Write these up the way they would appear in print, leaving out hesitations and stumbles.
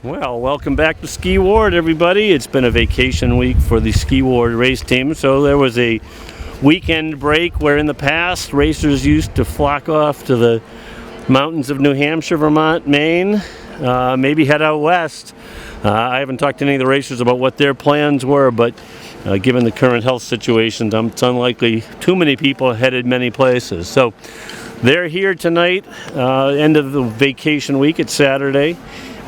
Well, welcome back to Ski Ward, everybody. It's been a vacation week for the Ski Ward race team, so there was a weekend break where in the past racers used to flock off to the mountains of New Hampshire, Vermont, Maine, maybe head out west. I haven't talked to any of the racers about what their plans were, but given the current health situation, it's unlikely too many people headed many places. So they're here tonight, end of the vacation week. It's Saturday.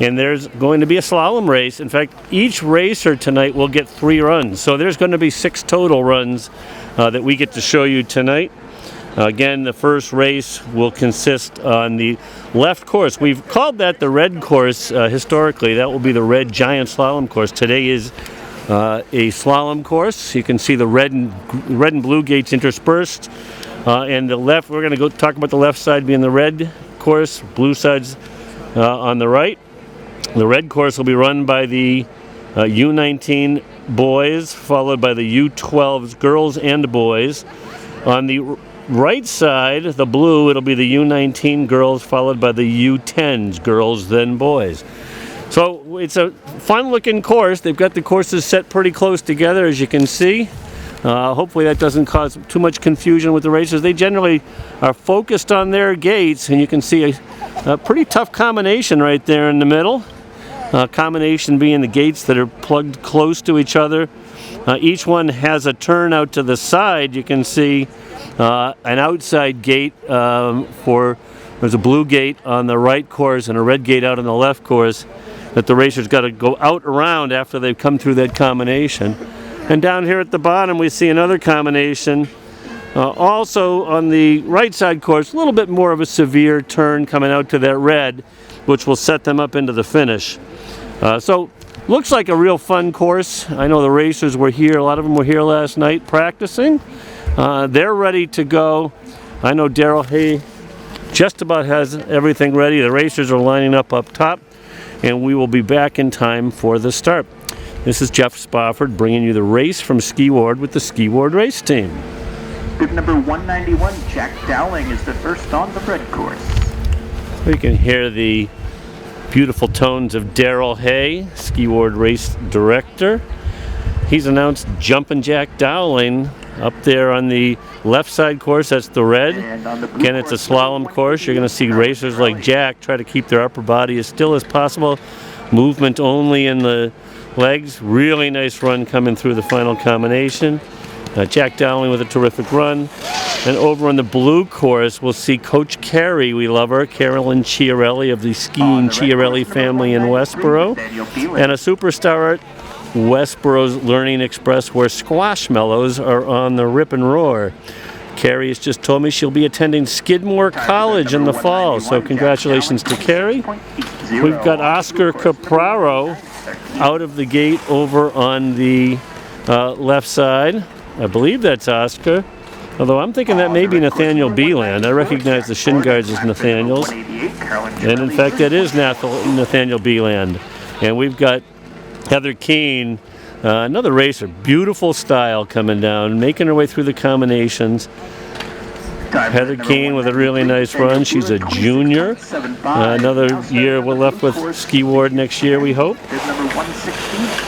And there's going to be a slalom race. In fact, each racer tonight will get 3 runs. So there's going to be 6 total runs that we get to show you tonight. Again, the first race will consist on the left course. We've called that the red course historically. That will be the red giant slalom course. Today is a slalom course. You can see the red and blue gates interspersed. And the left, we're going to go talk about the left side being the red course, blue side's on the right. The red course will be run by the U19 boys, followed by the U12s, girls and boys. On the right side, the blue, it'll be the U19 girls, followed by the U10s, girls, then boys. So it's a fun-looking course. They've got the courses set pretty close together, as you can see. Hopefully that doesn't cause too much confusion with the racers. They generally are focused on their gates, and you can see a pretty tough combination right there in the middle. Combination being the gates that are plugged close to each other. Each one has a turn out to the side. You can see an outside gate there's a blue gate on the right course and a red gate out on the left course that the racers got to go out around after they've come through that combination. And down here at the bottom we see another combination. Also on the right side course, a little bit more of a severe turn coming out to that red, which will set them up into the finish. So looks like a real fun course. I know the racers were here, a lot of them were here last night practicing. They're ready to go. I know Daryl Hay just about has everything ready. The racers are lining up top, and we will be back in time for the start. This is Jeff Spofford bringing you the race from Ski Ward with the Ski Ward race team. Bib number 191, Jack Dowling, is the first on the red course. You can hear the beautiful tones of Daryl Hay, Ski Ward race director. He's announced Jumpin' Jack Dowling up there on the left side course. That's the red. Again, it's a slalom course. You're going to see racers like Jack try to keep their upper body as still as possible. Movement only in the legs. Really nice run coming through the final combination. Jack Dowling with a terrific run. And over on the blue course, we'll see Coach Carrie, we love her, Carolyn Chiarelli of the skiing Chiarelli family in Westboro. And a superstar at Westboro's Learning Express where Squashmallows are on the Rip and Roar. Carrie has just told me she'll be attending Skidmore College in the fall, so congratulations to Carrie. We've got Oscar Capraro out of the gate over on the left side. I believe that's Oscar. Although I'm thinking that may be Nathaniel Beeland. I recognize the shin guards as Nathaniel's. And in fact, that is Nathaniel Beeland. And we've got Heather Kane, another racer. Beautiful style coming down, making her way through the combinations. Heather Kane with a really nice run. She's a junior. Another year we're left with Ski Ward next year, we hope.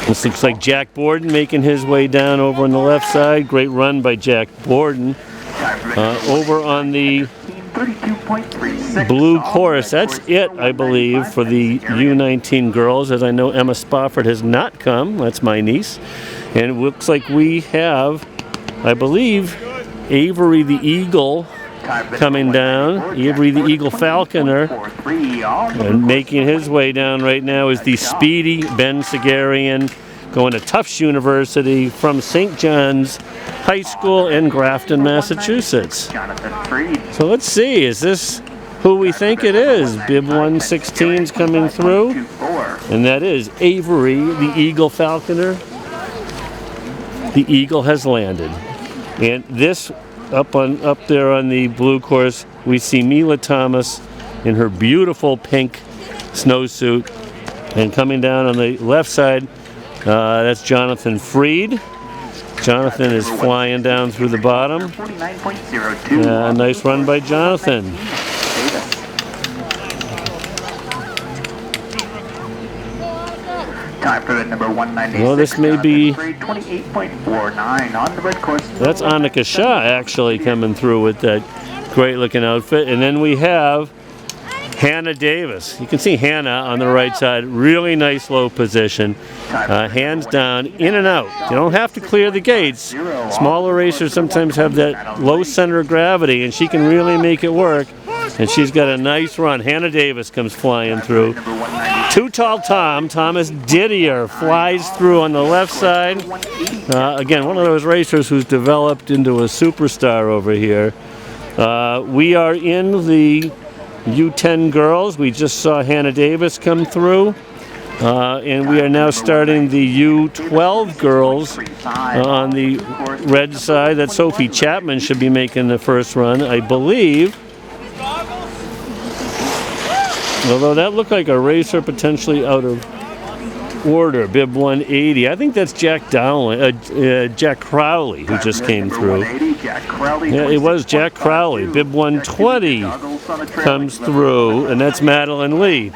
This looks like Jack Borden making his way down over on the left side. Great run by Jack Borden. Over on the blue course, that's it, I believe, for the U19 girls, as I know Emma Spofford has not come. That's my niece. And it looks like we have, I believe, Avery the Eagle coming down. Avery the Eagle Falconer. And making his way down right now is the speedy Ben Segarian, going to Tufts University from St. John's High School in Grafton, Massachusetts. So let's see, is this who we think it is? Bib 116's coming through. And that is Avery the Eagle Falconer. The Eagle has landed. And this up there on the blue course, we see Mila Thomas in her beautiful pink snowsuit. And coming down on the left side, that's Jonathan Freed. Jonathan is flying down through the bottom. Nice run by Jonathan. Time for number 196. Well, this may be... 28.49 on the red course. That's Annika Shah actually coming through with that great looking outfit. And then we have Hannah Davis. You can see Hannah on the right side. Really nice low position. Hands down, in and out. You don't have to clear the gates. Smaller racers sometimes have that low center of gravity, and she can really make it work. And she's got a nice run. Hannah Davis comes flying through. Too Tall Thomas Didier flies through on the left side. Again, one of those racers who's developed into a superstar over here. We are in the U10 girls. We just saw Hannah Davis come through. And we are now starting the U12 girls on the red side. That Sophie Chapman should be making the first run, I believe. Although that looked like a racer potentially out of order, bib 180. I think that's Jack Crowley, who just came through. Yeah, it was Jack Crowley. Bib 120 comes through, and that's Madeline Lee.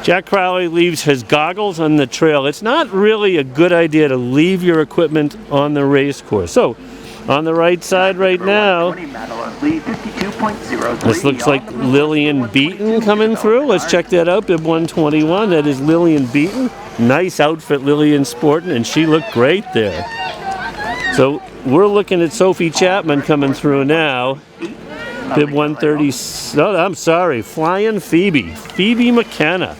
Jack Crowley leaves his goggles on the trail. It's not really a good idea to leave your equipment on the race course. So, on the right side right now, this looks like Lillian Beaton coming through. Let's check that out, bib 121. That is Lillian Beaton. Nice outfit Lillian's sporting, and she looked great there. So, we're looking at Sophie Chapman coming through now. Bib 130, oh, I'm sorry, Flying Phoebe. Phoebe McKenna.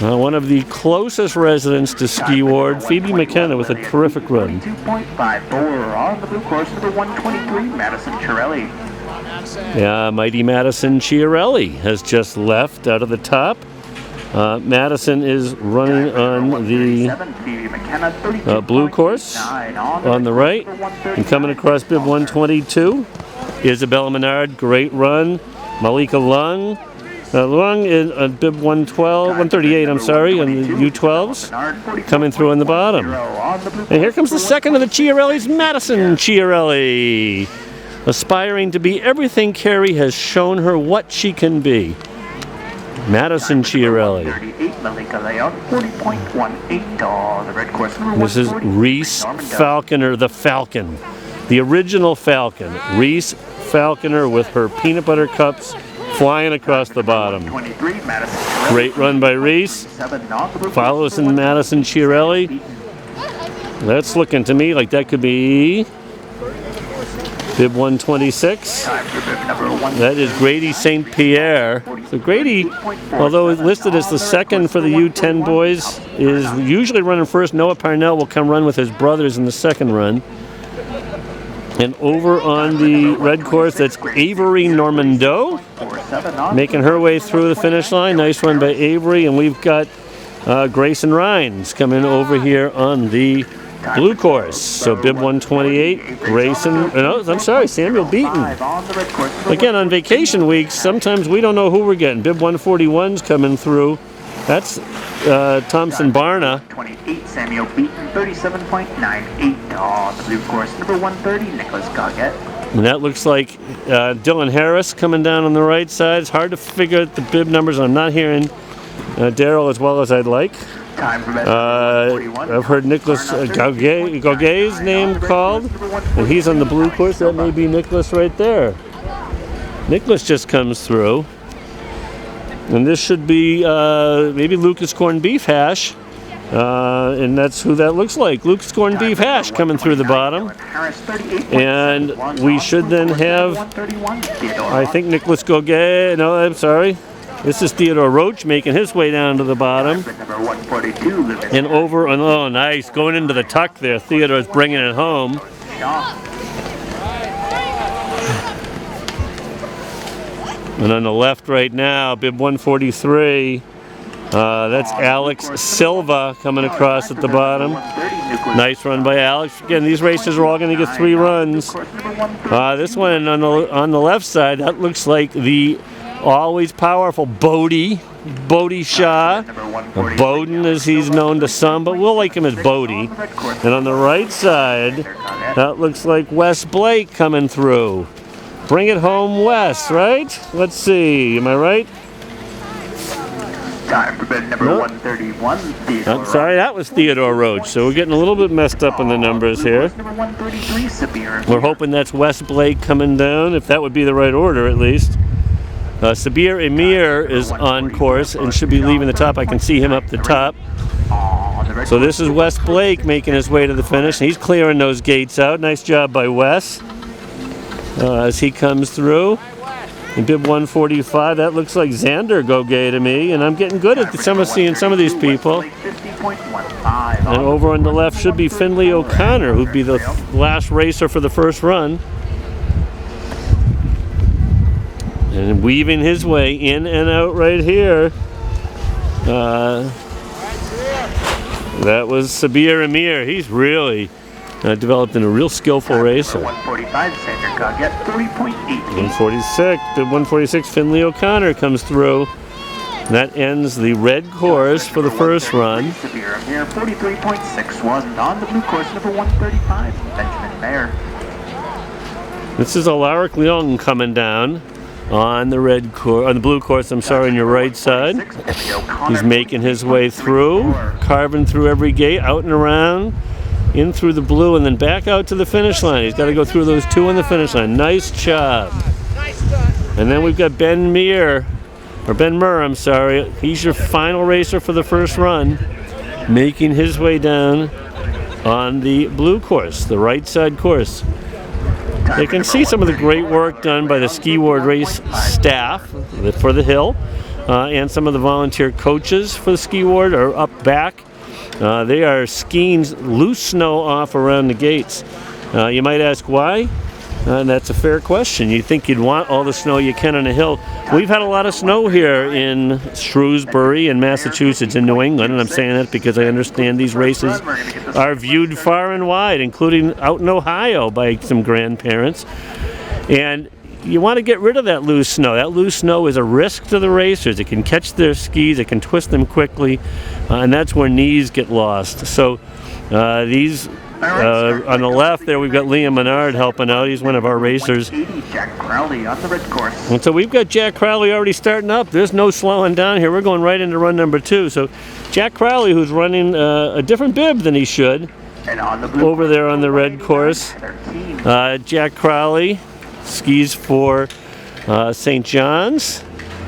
One of the closest residents to Ski Ward, Phoebe McKenna, with a terrific run. 2.54 on the blue course, number 123, Madison Chiarelli. Yeah, mighty Madison Chiarelli has just left out of the top. Madison is running on the blue course on the right. And coming across bib 122, Isabella Menard, great run. Malika Lung. Lung is bib 138, I'm sorry, on the U12s, coming through on the bottom. And here comes the second of the Chiarellis, Madison Chiarelli. Aspiring to be everything Carrie has shown her what she can be. Madison Chiarelli. This is Reese Falconer, the Falcon. The original Falcon. Reese Falconer with her peanut butter cups flying across the bottom. Great run by Reese. Follows in Madison Chiarelli. That's looking to me like that could be bib 126. That is Grady St. Pierre. So Grady, although listed as the second for the U10 boys, is usually running first. Noah Parnell will come run with his brothers in the second run. And over on the red course, that's Avery Normando, making her way through the finish line. Nice run by Avery. And we've got Grayson Rhines coming over here on the blue course. So bib 128, Grayson, no, I'm sorry, Samuel Beaton. Again, on vacation weeks, sometimes we don't know who we're getting. Bib 141's coming through. That's Thompson Barna. 28, Samuel Beaton, 37.98 on the blue course. Number 130, Nicholas Goggett. And that looks like Dylan Harris coming down on the right side. It's hard to figure out the bib numbers. I'm not hearing Daryl as well as I'd like. I've heard Nicholas Gauguet's name called, and he's on the blue course. That may be Nicholas right there. Nicholas just comes through. And this should be maybe Lucas Corned Beef Hash. And that's who that looks like. Lucas Corned Beef Hash coming through the bottom. And we should then have, I think, Nicholas Gauguet. No, I'm sorry. This is Theodore Roach making his way down to the bottom. And over, oh, nice. Going into the tuck there. Theodore's bringing it home. And on the left right now, bib 143, that's Alex Silva coming across at the bottom. Nice run by Alex. Again, these races are all going to get 3 runs. This one on the left side, that looks like the always powerful Bodie Shaw. Bowden, as he's known to some, but we'll like him as Bodie. And on the right side, that looks like Wes Blake coming through. Bring it home, Wes, right? Let's see, am I right? Time for bed number 131, Theodore. I'm sorry, that was Theodore Roach. So we're getting a little bit messed up in the numbers here. Number 133, Sabir. We're hoping that's Wes Blake coming down, if that would be the right order at least. Sabir Emir is on course and should be leaving the top. I can see him up the top. So this is Wes Blake making his way to the finish. He's clearing those gates out. Nice job by Wes as he comes through. In bib 145, that looks like Xander Gogay to me, and I'm getting good at seeing some of these people. And over on the left should be Finley O'Connor, who'd be the last racer for the first run. And weaving his way in and out right here. That was Sabir Emir. He's really developed in a real skillful racer. 145, Xander Gogay, 3.8. 146, bib 146, Finley O'Connor comes through. That ends the red course for the first run. Sabir Emir, 43.6 wasn't on the blue course, number 135, Benjamin Mayer. This is Alaric Leung coming down on the red course, on the blue course. I'm sorry, on your right side. He's making his way through, carving through every gate, out and around, in through the blue, and then back out to the finish line. He's got to go through those two on the finish line. Nice job. And then we've got Ben Murr, I'm sorry. He's your final racer for the first run, making his way down on the blue course, the right side course. You can see some of the great work done by the Ski Ward race staff for the hill, and some of the volunteer coaches for the Ski Ward are up back. They are skiing loose snow off around the gates. You might ask why, and that's a fair question. You think you'd want all the snow you can on a hill. We've had a lot of snow here in Shrewsbury and Massachusetts in New England, and I'm saying that because I understand these races are viewed far and wide, including out in Ohio by some grandparents. And you want to get rid of that loose snow. That loose snow is a risk to the racers. It can catch their skis, it can twist them quickly, and that's where knees get lost. So these on the left there, we've got Liam Menard helping out. He's one of our racers. Jack Crowley on the red course. And so we've got Jack Crowley already starting up. There's no slowing down here. We're going right into run number 2. So Jack Crowley, who's running a different bib than he should, over there on the red course. Jack Crowley skis for St. John's,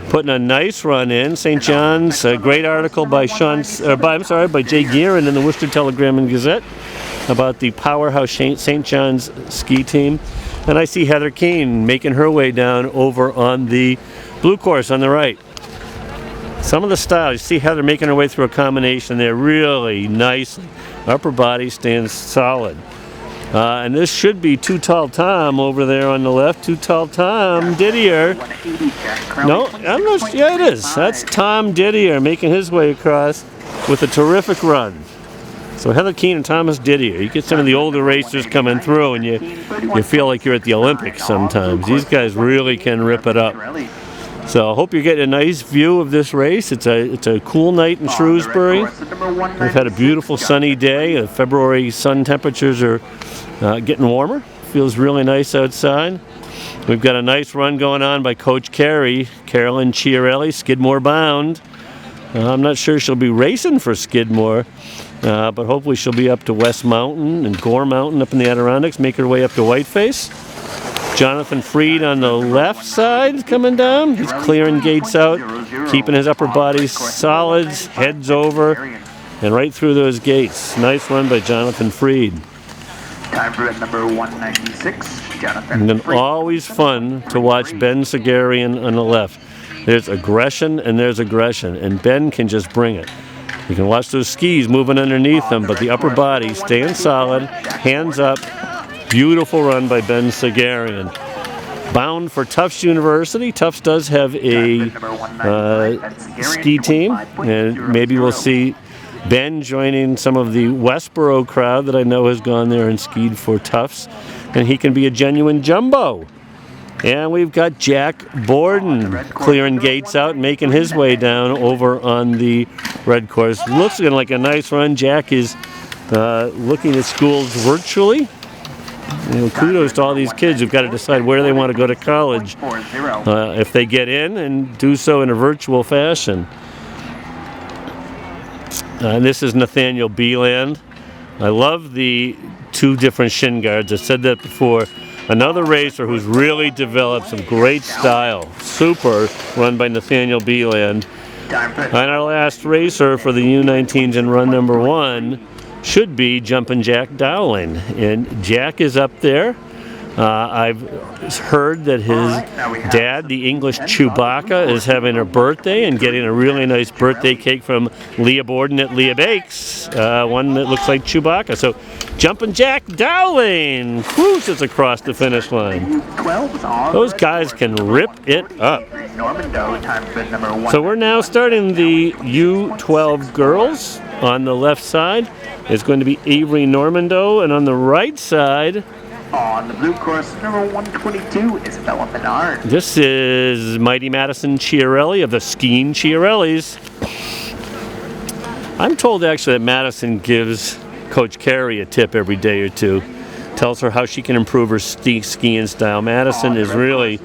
putting a nice run in. St. John's, a great article by Jay Guerin in the Worcester Telegram and Gazette about the powerhouse St. John's ski team. And I see Heather Kane making her way down over on the blue course on the right. Some of the styles, you see Heather making her way through a combination there really nicely. Upper body stands solid. And this should be Too Tall Tom over there on the left. Too Tall Tom Didier. No, I'm not. Yeah, it is. That's Tom Didier making his way across with a terrific run. So Heather Keen and Thomas Didier. You get some of the older racers coming through, and you feel like you're at the Olympics sometimes. These guys really can rip it up. So I hope you're getting a nice view of this race. It's a cool night in Shrewsbury. We've had a beautiful sunny day. The February sun temperatures are getting warmer. Feels really nice outside. We've got a nice run going on by Coach Carey, Carolyn Chiarelli, Skidmore bound. I'm not sure she'll be racing for Skidmore, but hopefully she'll be up to West Mountain and Gore Mountain up in the Adirondacks, make her way up to Whiteface. Jonathan Freed on the left side coming down. He's clearing gates out, keeping his upper body solid, heads over, and right through those gates. Nice run by Jonathan Freed. Time for number 196, Jonathan. And then always fun to watch Ben Sagarian on the left. There's aggression and there's aggression, and Ben can just bring it. You can watch those skis moving underneath him, but the upper body staying solid, hands up. Beautiful run by Ben Sagarian. Bound for Tufts University. Tufts does have a ski team, and maybe we'll see Ben joining some of the Westboro crowd that I know has gone there and skied for Tufts, and he can be a genuine jumbo. And we've got Jack Borden clearing gates out, making his way down over on the red course. Looks like a nice run. Jack is looking at schools virtually. You know, kudos to all these kids who've got to decide where they want to go to college if they get in, and do so in a virtual fashion. And this is Nathaniel Beeland. I love the two different shin guards. I said that before. Another racer who's really developed some great style. Super run by Nathaniel Beeland. And our last racer for the U19s in run number 1 should be Jumpin' Jack Dowling. And Jack is up there. I've heard that his dad, the English Chewbacca, is having a birthday and getting a really nice birthday cake from Leah Borden at Leah Bakes, one that looks like Chewbacca. So, Jumpin' Jack Dowling cruises across the finish line. Those guys can rip it up. So we're now starting the U12 girls. On the left side is going to be Avery Normando, and on the right side, on the blue course, number 122 is Bella Menard. This is Mighty Madison Chiarelli of the Skiing Chiarellis. I'm told actually that Madison gives Coach Carey a tip every day or two. Tells her how she can improve her skiing style. Madison is really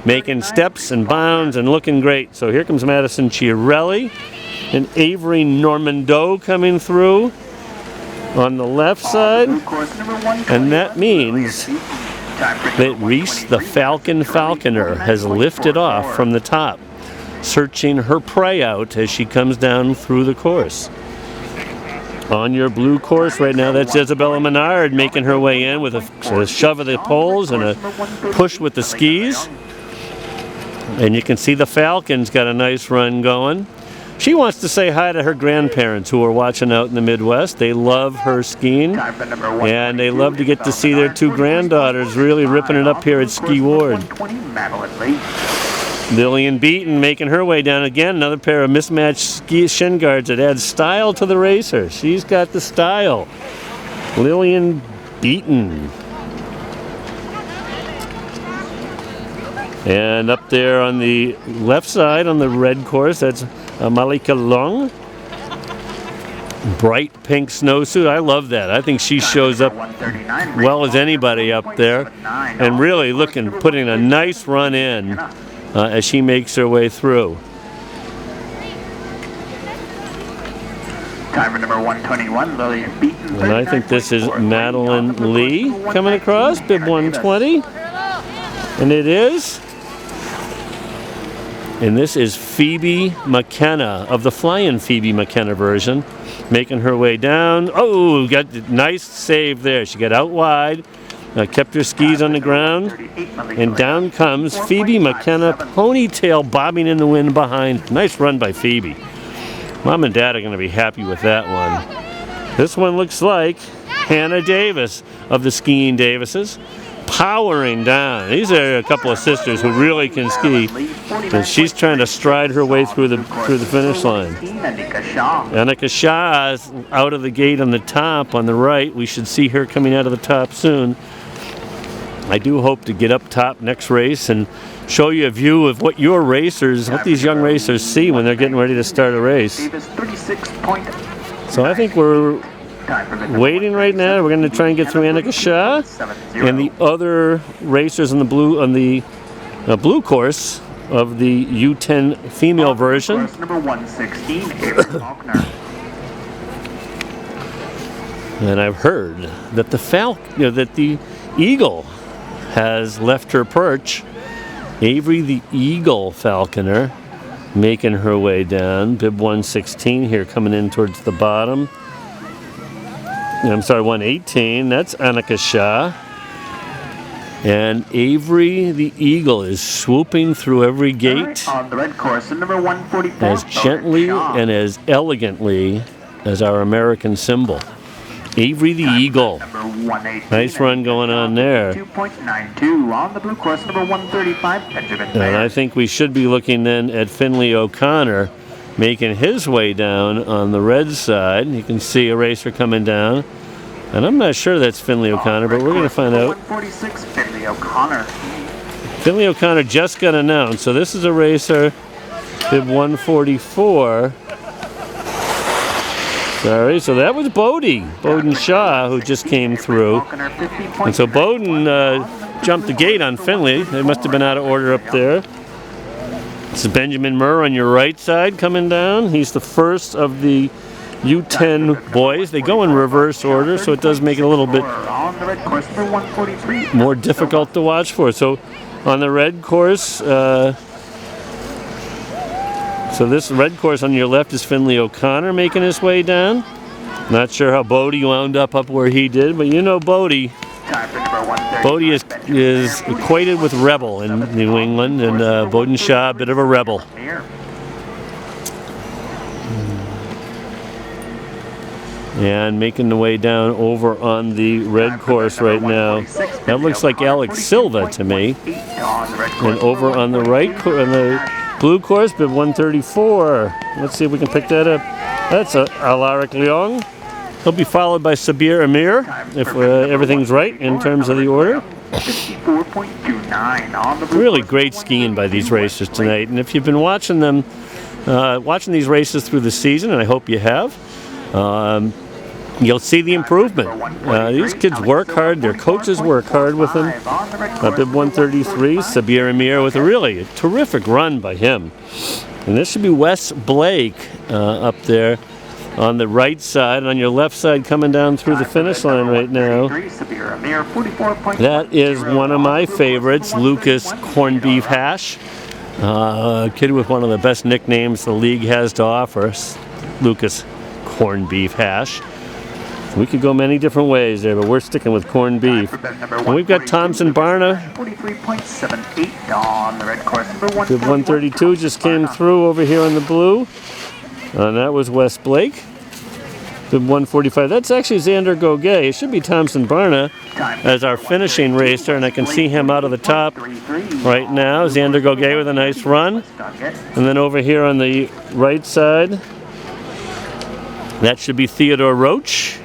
making steps and bounds and looking great. So here comes Madison Chiarelli and Avery Normando coming through on the left side, and that means that Reese the Falcon Falconer has lifted off from the top, searching her prey out as she comes down through the course. On your blue course right now, that's Isabella Menard making her way in with a shove of the poles and a push with the skis. And you can see the Falcon's got a nice run going. She wants to say hi to her grandparents who are watching out in the Midwest. They love her skiing, and they love to get to see their two granddaughters really ripping it up here at Ski Ward. Lillian Beaton making her way down again. Another pair of mismatched shin guards that adds style to the racer. She's got the style. Lillian Beaton. And up there on the left side on the red course, that's Malika Long. Bright pink snowsuit. I love that. I think she shows up well as anybody up there, and really putting a nice run in as she makes her way through. Timer number 121, Lillian Beaton. And I think this is Madeline Lee coming across, bib 120. And it is. And this is Phoebe McKenna of the Flying Phoebe McKenna version, making her way down. Oh, got a nice save there. She got out wide, kept her skis on the ground, and down comes Phoebe McKenna, ponytail bobbing in the wind behind. Nice run by Phoebe. Mom and Dad are going to be happy with that one. This one looks like Hannah Davis of the Skiing Davises, powering down. These are a couple of sisters who really can ski, and she's trying to stride her way through the finish line. Annika Shah is out of the gate on the top on the right. We should see her coming out of the top soon. I do hope to get up top next race and show you a view of what these young racers see when they're getting ready to start a race. So I think we're waiting right now. We're going to try and get through Annika Shah and the other racers on the blue course of the U10 female version. Number 116, And I've heard that the eagle has left her perch. Avery the Eagle Falconer making her way down. Bib 116 here coming in towards the bottom. I'm sorry, 118. That's Annika Shah. And Avery the Eagle is swooping through every gate on the red course, number 144, as gently and as elegantly as our American symbol. Avery the Eagle. Nice run going on there. 2.92 on the blue course, number 135, Benjamin. And I think we should be looking then at Finley O'Connor making his way down on the red side. You can see a racer coming down. And I'm not sure that's Finley O'Connor, but we're going to find out. 146, Finley O'Connor. Finley O'Connor just got announced. So this is a racer, bib 144. Sorry, so that was Bowden Shaw, who just came through. And so Bowden jumped the gate on Finley. They must have been out of order up there. This is Benjamin Murr on your right side coming down. He's the first of the U10 boys. They go in reverse order, so it does make it a little bit On the red course, number 143. more difficult to watch for. So on the red course, so this red course on your left is Finley O'Connor making his way down. Not sure how Bodie wound up where he did, but you know Bodie. Bodie is equated with rebel in New England, and Bowden Shaw, a bit of a rebel. And making the way down over on the red course right now. That looks like Alex Silva to me. And over on the right, on the blue course, bib 134. Let's see if we can pick that up. That's Alaric Leong. He'll be followed by Sabir Amir, if everything's right in terms of the order. Really great skiing by these racers tonight. And if you've been watching them, watching these races through the season, and I hope you have, you'll see the improvement. These kids work hard. Their coaches work hard with them. Bib 133, Sabir Amir with a really terrific run by him. And this should be Wes Blake up there on the right side. On your left side coming down through the finish line right now. That is one of my favorites, Lucas Corned Beef Hash. A kid with one of the best nicknames the league has to offer, Lucas Corned Beef Hash. We could go many different ways there, but we're sticking with corned beef. And we've got Thompson Barna. Bib 132 just came through over here on the blue. And that was Wes Blake. Bib 145. That's actually Xander Gogay. It should be Thompson Barna as our finishing racer, and I can see him out of the top right now. Xander Gogay with a nice run. And then over here on the right side, that should be Theodore Roach.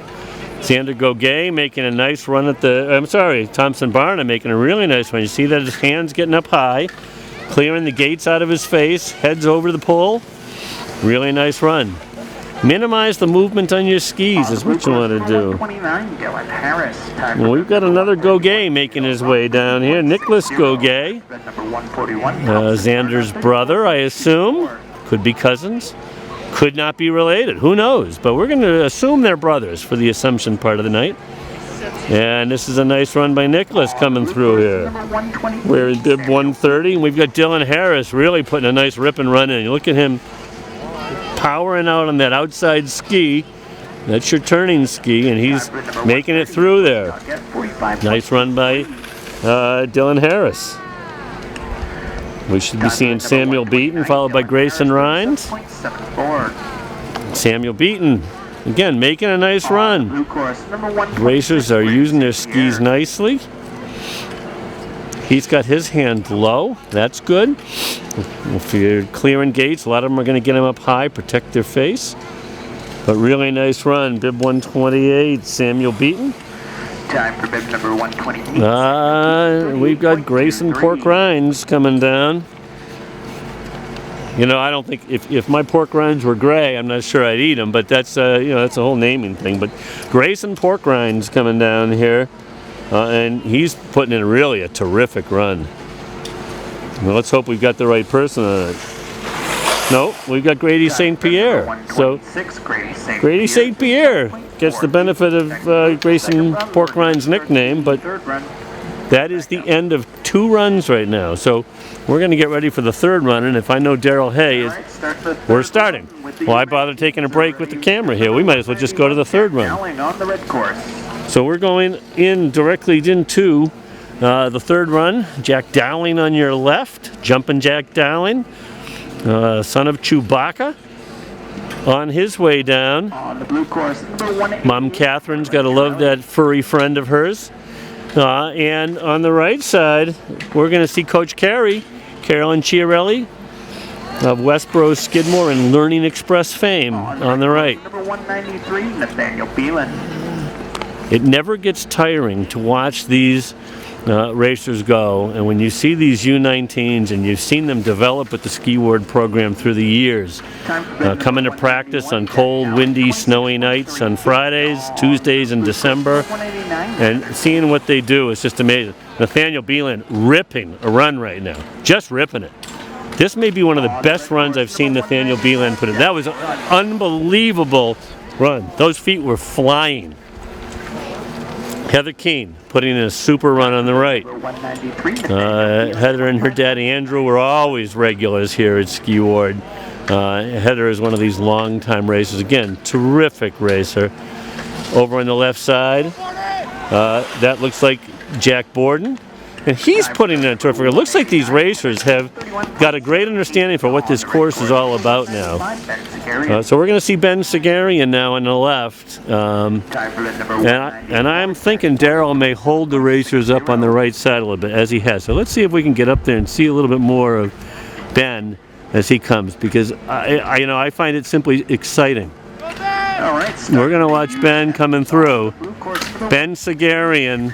Xander Gogay making a nice run at Thompson Barna making a really nice run. You see that his hand's getting up high, clearing the gates out of his face, heads over the pole. Really nice run. Minimize the movement on your skis is what you want to do. Well, we've got another Gogay making his way down here. Nicholas Gogay. Xander's brother, I assume. Could be cousins. Could not be related. Who knows? But we're going to assume they're brothers for the assumption part of the night. And this is a nice run by Nicholas coming through here. We're in bib 130. And we've got Dylan Harris really putting a nice rip and run in. You look at him powering out on that outside ski. That's your turning ski, and he's making it through there. Nice run by Dylan Harris. We should be seeing Samuel Beaton followed by Grayson Rines. Samuel Beaton, again, making a nice run. Racers are using their skis nicely. He's got his hand low. That's good. If you're clearing gates, a lot of them are going to get him up high, protect their face. But really nice run. Bib 128, Samuel Beaton. Time for bib number 128. We've got Grayson Pork Rinds coming down. You know, I don't think if my pork rinds were gray, I'm not sure I'd eat them. But that's that's a whole naming thing. But Grayson Pork Rinds coming down here. And he's putting in really a terrific run. Well, let's hope we've got the right person on it. No, we've got Grady St. Pierre. So Grady St. Pierre gets the benefit of Grayson Pork Rinds' nickname, but that is the end of 2 runs right now. So we're going to get ready for the 3rd run, and if I know Daryl Hay, we're starting. Why bother taking a break with the camera here? We might as well just go to the 3rd run. So we're going in directly into the 3rd run. Jack Dowling on your left, jumping Jack Dowling, son of Chewbacca, on his way down. On the blue course, Mom Catherine's got to love that furry friend of hers. And on the right side, we're going to see Coach Carolyn Chiarelli of Westboro Skidmore and Learning Express fame on the right. Number 193, Nathaniel Beelan. It never gets tiring to watch these racers go, and when you see these U19s and you've seen them develop with the Ski Ward program through the years, coming to practice on cold, windy, snowy nights on Fridays, Tuesdays in December, and seeing what they do is just amazing. Nathaniel Beelan ripping a run right now, just ripping it. This may be one of the best runs I've seen Nathaniel Beelan put in. That was an unbelievable run. Those feet were flying. Heather Kane putting in a super run on the right. Heather and her dad Andrew were always regulars here at Ski Ward. Heather is one of these long-time racers. Again, terrific racer. Over on the left side, that looks like Jack Borden. And he's putting in a terrific. It looks like these racers have got a great understanding for what this course is all about now. So we're going to see Ben Segarian now on the left. And I'm thinking Darrell may hold the racers up on the right side a little bit, as he has. So let's see if we can get up there and see a little bit more of Ben as he comes, because I find it simply exciting. We're going to watch Ben coming through. Ben Segarian,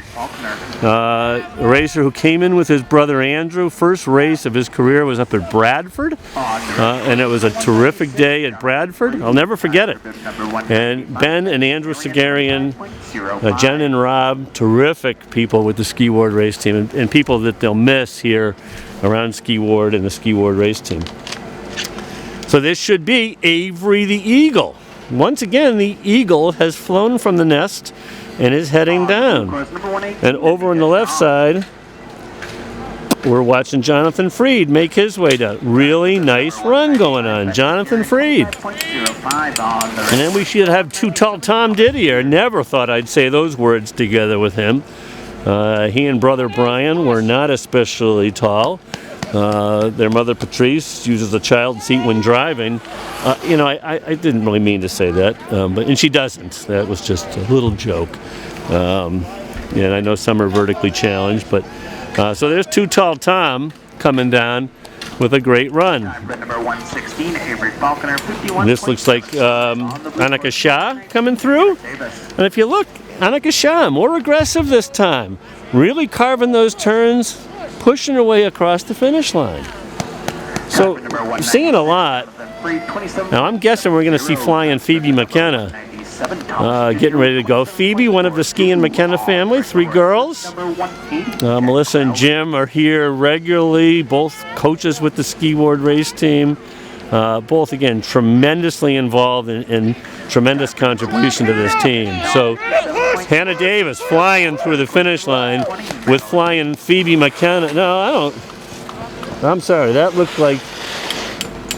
a racer who came in with his brother Andrew. First race of his career was up at Bradford, and it was a terrific day at Bradford. I'll never forget it. And Ben and Andrew Segarian, Jen and Rob, terrific people with the Ski Ward race team, and people that they'll miss here around Ski Ward and the Ski Ward race team. So this should be Avery the Eagle. Once again, the eagle has flown from the nest and is heading down. And over on the left side, we're watching Jonathan Freed make his way down. Really nice run going on, Jonathan Freed. And then we should have Too Tall Tom Didier. Never thought I'd say those words together with him. He and brother Brian were not especially tall. Their mother Patrice uses a child seat when driving. I didn't really mean to say that, and she doesn't. That was just a little joke. And I know some are vertically challenged, but so there's Too Tall Tom coming down with a great run. This looks like Annika Shah coming through. And if you look, Annika Shah more aggressive this time, really carving those turns, pushing her way across the finish line. So you're seeing a lot. Now I'm guessing we're going to see Flying Phoebe McKenna getting ready to go. Phoebe, one of the Ski and McKenna family, 3 girls. Melissa and Jim are here regularly, both coaches with the Ski Ward race team. Both, again, tremendously involved in tremendous contribution to this team. So Hannah Davis flying through the finish line with Flying Phoebe McKenna. No, I'm sorry. That looked like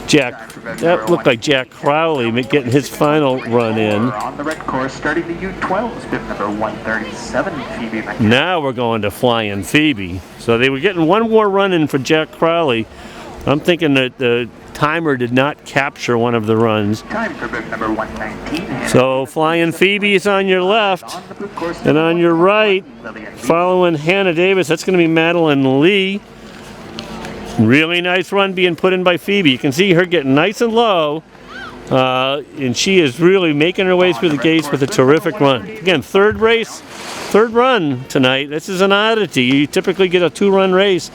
Jack Crowley getting his final run in. On the red course, starting the U12s, bib number 137, Phoebe McKenna. Now we're going to Flying Phoebe. So they were getting one more run in for Jack Crowley. I'm thinking that the timer did not capture one of the runs. Time for bib number 119. So Flying Phoebe is on your left, and on your right, following Hannah Davis, that's going to be Madeline Lee. Really nice run being put in by Phoebe. You can see her getting nice and low, and she is really making her way through the gates with a terrific run. Again, third run tonight. This is an oddity. You typically get a 2-run race.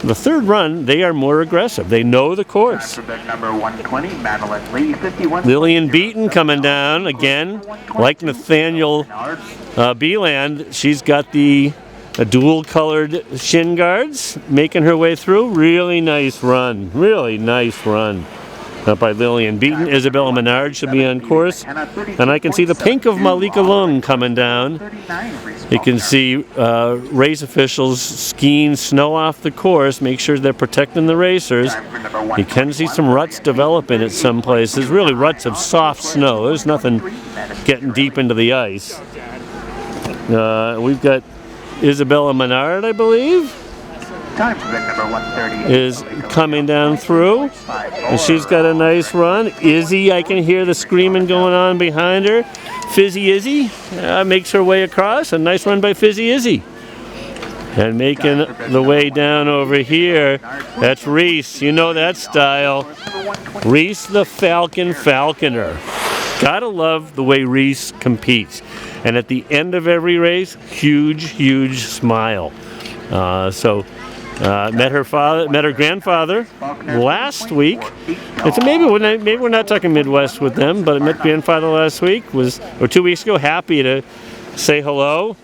The third run, they are more aggressive. They know the course. Number 120, Madeline Lee, 51. Lillian Beaton coming down again, like Nathaniel Beeland. She's got the dual-colored shin guards, making her way through. Really nice run by Lillian Beaton. Isabella Menard should be on course. And I can see the pink of Malika Lung coming down. You can see race officials skiing snow off the course, make sure they're protecting the racers. You can see some ruts developing at some places, really ruts of soft snow. There's nothing getting deep into the ice. We've got Isabella Menard, I believe, is coming down through, and she's got a nice run. Izzy, I can hear the screaming going on behind her. Fizzy Izzy makes her way across. A nice run by Fizzy Izzy. And making the way down over here, that's Reese. You know that style. Reese the Falcon Falconer. Gotta love the way Reese competes. And at the end of every race, huge smile. Met her grandfather last week. And so maybe we're not talking Midwest with them, but I met grandfather last week, or 2 weeks ago. Happy to say hello.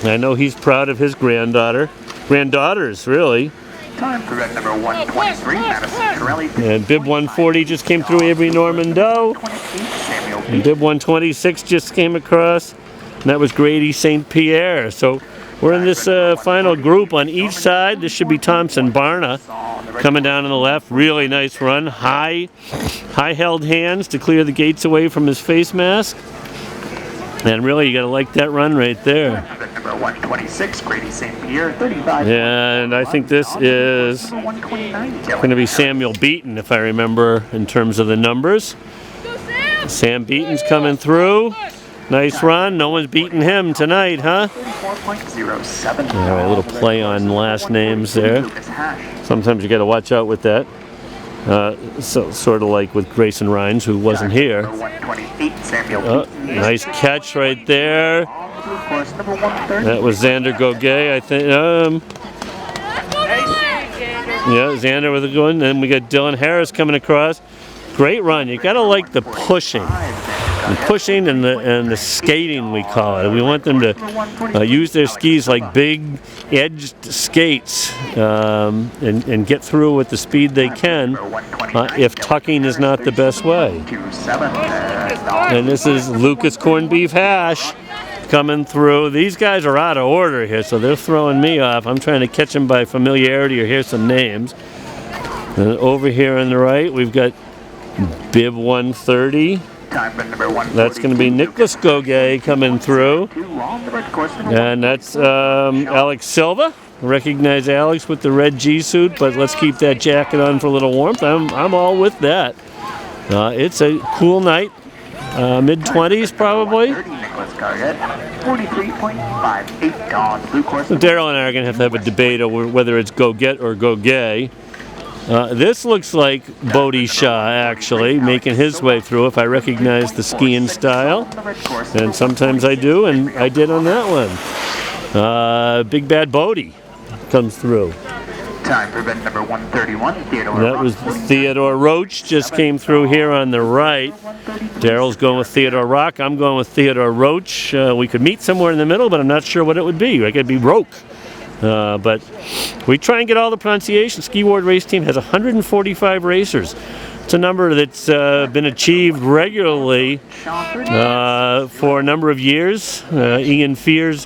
I know he's proud of his granddaughter. Granddaughters, really. Time for red number 123, Madison And bib 140 just came through Avery Normando. 28, Samuel And Beaton. bib 126 just came across. And that was Grady St. Pierre. So we're in this final group on each side. This should be Thompson Barna coming down on the left. Really nice run. High held hands to clear the gates away from his face mask. And really, you got to like that run right there. Number 126, Grady St. Pierre, 35. And I think this is going to be Samuel Beaton, if I remember in terms of the numbers. Sam Beaton's coming through. Nice run. No one's beating him tonight, huh? 34.07. All right, a little play on last names there. Sometimes you got to watch out with that. So, sort of like with Grayson Rhines, who wasn't here. 128, Samuel Oh, Beaton. nice catch right there. Number 130. That was Xander Gogay, I think. Yeah, Xander with a good one. Then we got Dylan Harris coming across. Great run. You got to like the pushing. The pushing and the skating, we call it. We want them to use their skis like big edged skates and get through with the speed they can if tucking is not the best way. And this is Lucas Corned Beef Hash coming through. These guys are out of order here, so they're throwing me off. I'm trying to catch them by familiarity or hear some names. And over here on the right, we've got bib 130. That's going to be Nicholas Gogay coming through. And that's Alex Silva. Recognize Alex with the red G suit, but let's keep that jacket on for a little warmth. I'm all with that. It's a cool night. Mid-20s probably. Daryl and I are going to have a debate over whether it's go get or go gay. This looks like Bodie Shaw, actually, making his way through, if I recognize the skiing style. And sometimes I do, and I did on that one. Big Bad Bodie comes through. Time for event number 131, Theodore. That was Theodore Roach, just came through here on the right. Daryl's going with Theodore Rock. I'm going with Theodore Roach. We could meet somewhere in the middle, but I'm not sure what it would be. It could be Roke. But we try and get all the pronunciation. Ski Ward Race Team has 145 racers. It's a number that's been achieved regularly for a number of years. Ian Fears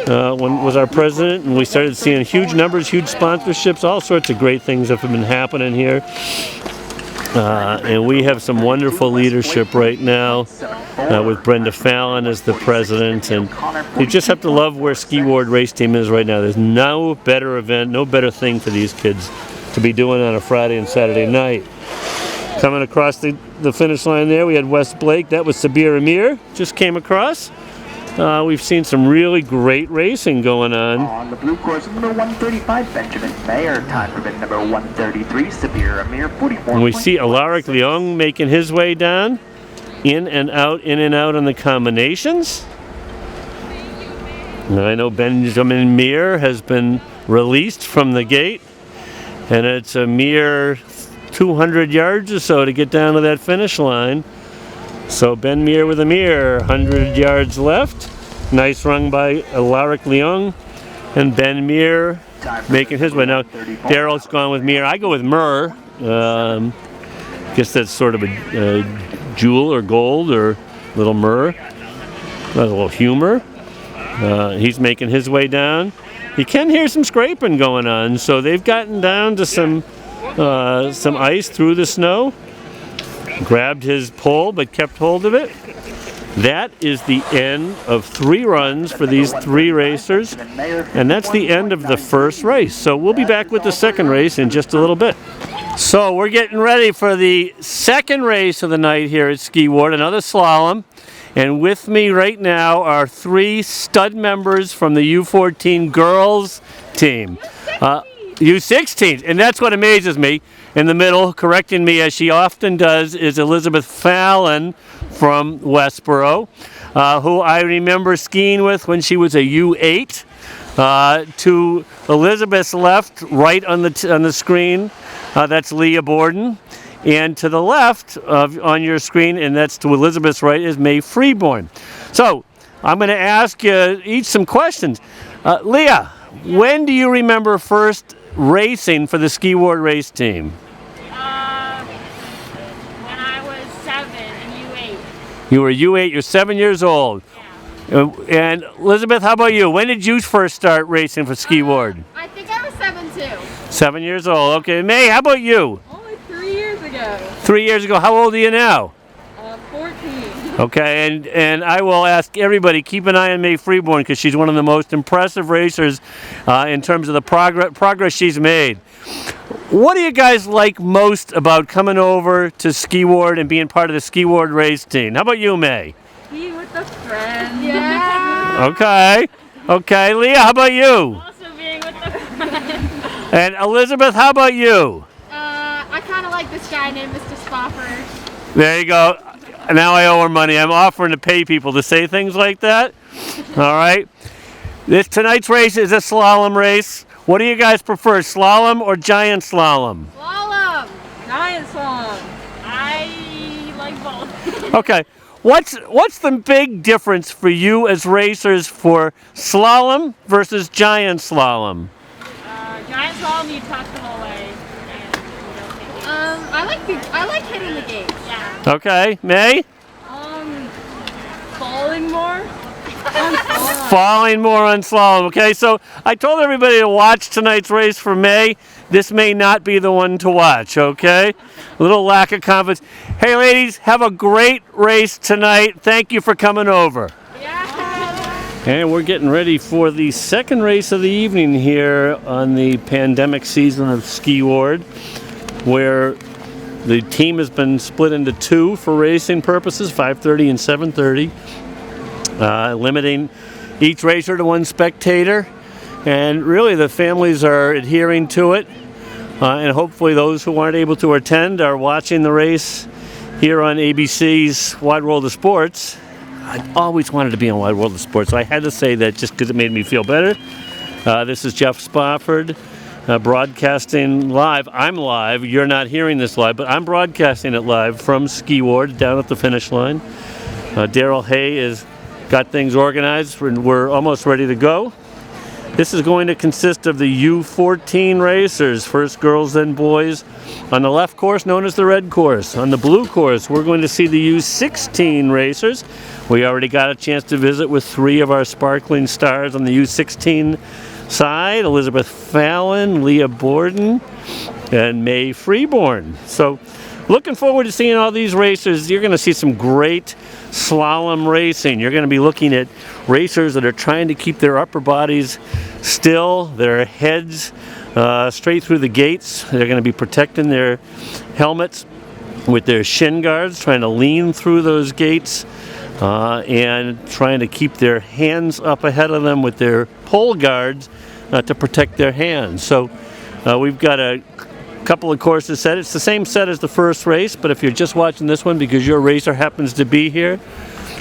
was our president, and we started seeing huge numbers, huge sponsorships, all sorts of great things have been happening here. And we have some wonderful leadership right now with Brenda Fallon as the president, and you just have to love where Ski Ward Race Team is right now. There's no better event, no better thing for these kids to be doing on a Friday and Saturday night. Coming across the finish line there, we had Wes Blake. That was Sabir Amir, just came across. We've seen some really great racing going on. On the blue course, number 135, Benjamin Mayer. Time for event number 133, Sabir Amir, 44. And we see Alaric Leung making his way down, in and out on the combinations. And I know Benjamin Meer has been released from the gate, and it's a mere 200 yards or so to get down to that finish line. So Ben Meer with a mere 100 yards left. Nice run by Alaric Leung, and Ben Meer making his way. Now Daryl's gone with Meer. I go with Murr. Guess that's sort of a jewel or gold or little myrrh. A little humor. He's making his way down. You can hear some scraping going on, so they've gotten down to some ice through the snow. Grabbed his pole but kept hold of it. That is the end of 3 runs for these 3 racers, and that's the end of the first race. So we'll be back with the second race in just a little bit. So we're getting ready for the second race of the night here at Ski Ward, another slalom. And with me right now are 3 stud members from the U14 girls team. U16, and that's what amazes me. In the middle, correcting me as she often does, is Elizabeth Fallon from Westboro, who I remember skiing with when she was a U8. To Elizabeth's left, right on the screen, that's Leah Borden. And to the left on your screen, and that's to Elizabeth's right, is Mae Freeborn. So I'm going to ask you each some questions. Leah, when do you remember first racing for the Ski Ward race team? When I was 7 and U8. You were U8, you're 7 years old. Yeah. And Elizabeth, how about you? When did you first start racing for Ski Ward? I think I was 7 too. 7 years old, okay. May, how about you? Only 3 years ago. 3 years ago, how old are you now? 14. Okay, and I will ask everybody, keep an eye on May Freeborn because she's one of the most impressive racers in terms of the progress she's made. What do you guys like most about coming over to Ski Ward and being part of the Ski Ward race team? How about you, May? Being with the friends. Yeah. Okay, Leah, how about you? Also being with the friends. And Elizabeth, how about you? I kind of like this guy named Mr. Spofford. There you go. Now I owe her money. I'm offering to pay people to say things like that. All right. Tonight's race is a slalom race. What do you guys prefer, slalom or giant slalom? Slalom. Giant slalom. I like both. Okay. What's the big difference for you as racers for slalom versus giant slalom? Giant slalom, you touch the whole way. I like hitting the gates. Yeah. Okay, May? Falling more. Falling more on slalom. Okay, so I told everybody to watch tonight's race for May. This may not be the one to watch, okay? A little lack of confidence. Hey, ladies, have a great race tonight. Thank you for coming over. Yeah. And we're getting ready for the second race of the evening here on the pandemic season of Ski Ward, where the team has been split into two for racing purposes, 5:30 and 7:30, limiting each racer to one spectator. And really the families are adhering to it, and hopefully those who aren't able to attend are watching the race here on ABC's Wide World of Sports. I always wanted to be on Wide World of Sports, so I had to say that just because it made me feel better. This is Jeff Spofford. Broadcasting live. I'm live. You're not hearing this live, but I'm broadcasting it live from Ski Ward down at the finish line. Daryl Hay has got things organized and we're almost ready to go. This is going to consist of the U14 racers, first girls then boys. On the left course, known as the red course. On the blue course, we're going to see the U16 racers. We already got a chance to visit with 3 of our sparkling stars on the U16 side, Elizabeth Fallon, Leah Borden, and May Freeborn. So looking forward to seeing all these racers. You're going to see some great slalom racing. You're going to be looking at racers that are trying to keep their upper bodies still, their heads straight through the gates. They're going to be protecting their helmets with their shin guards, trying to lean through those gates, and trying to keep their hands up ahead of them with their pole guards to protect their hands. So we've got a couple of courses set. It's the same set as the first race, but if you're just watching this one because your racer happens to be here,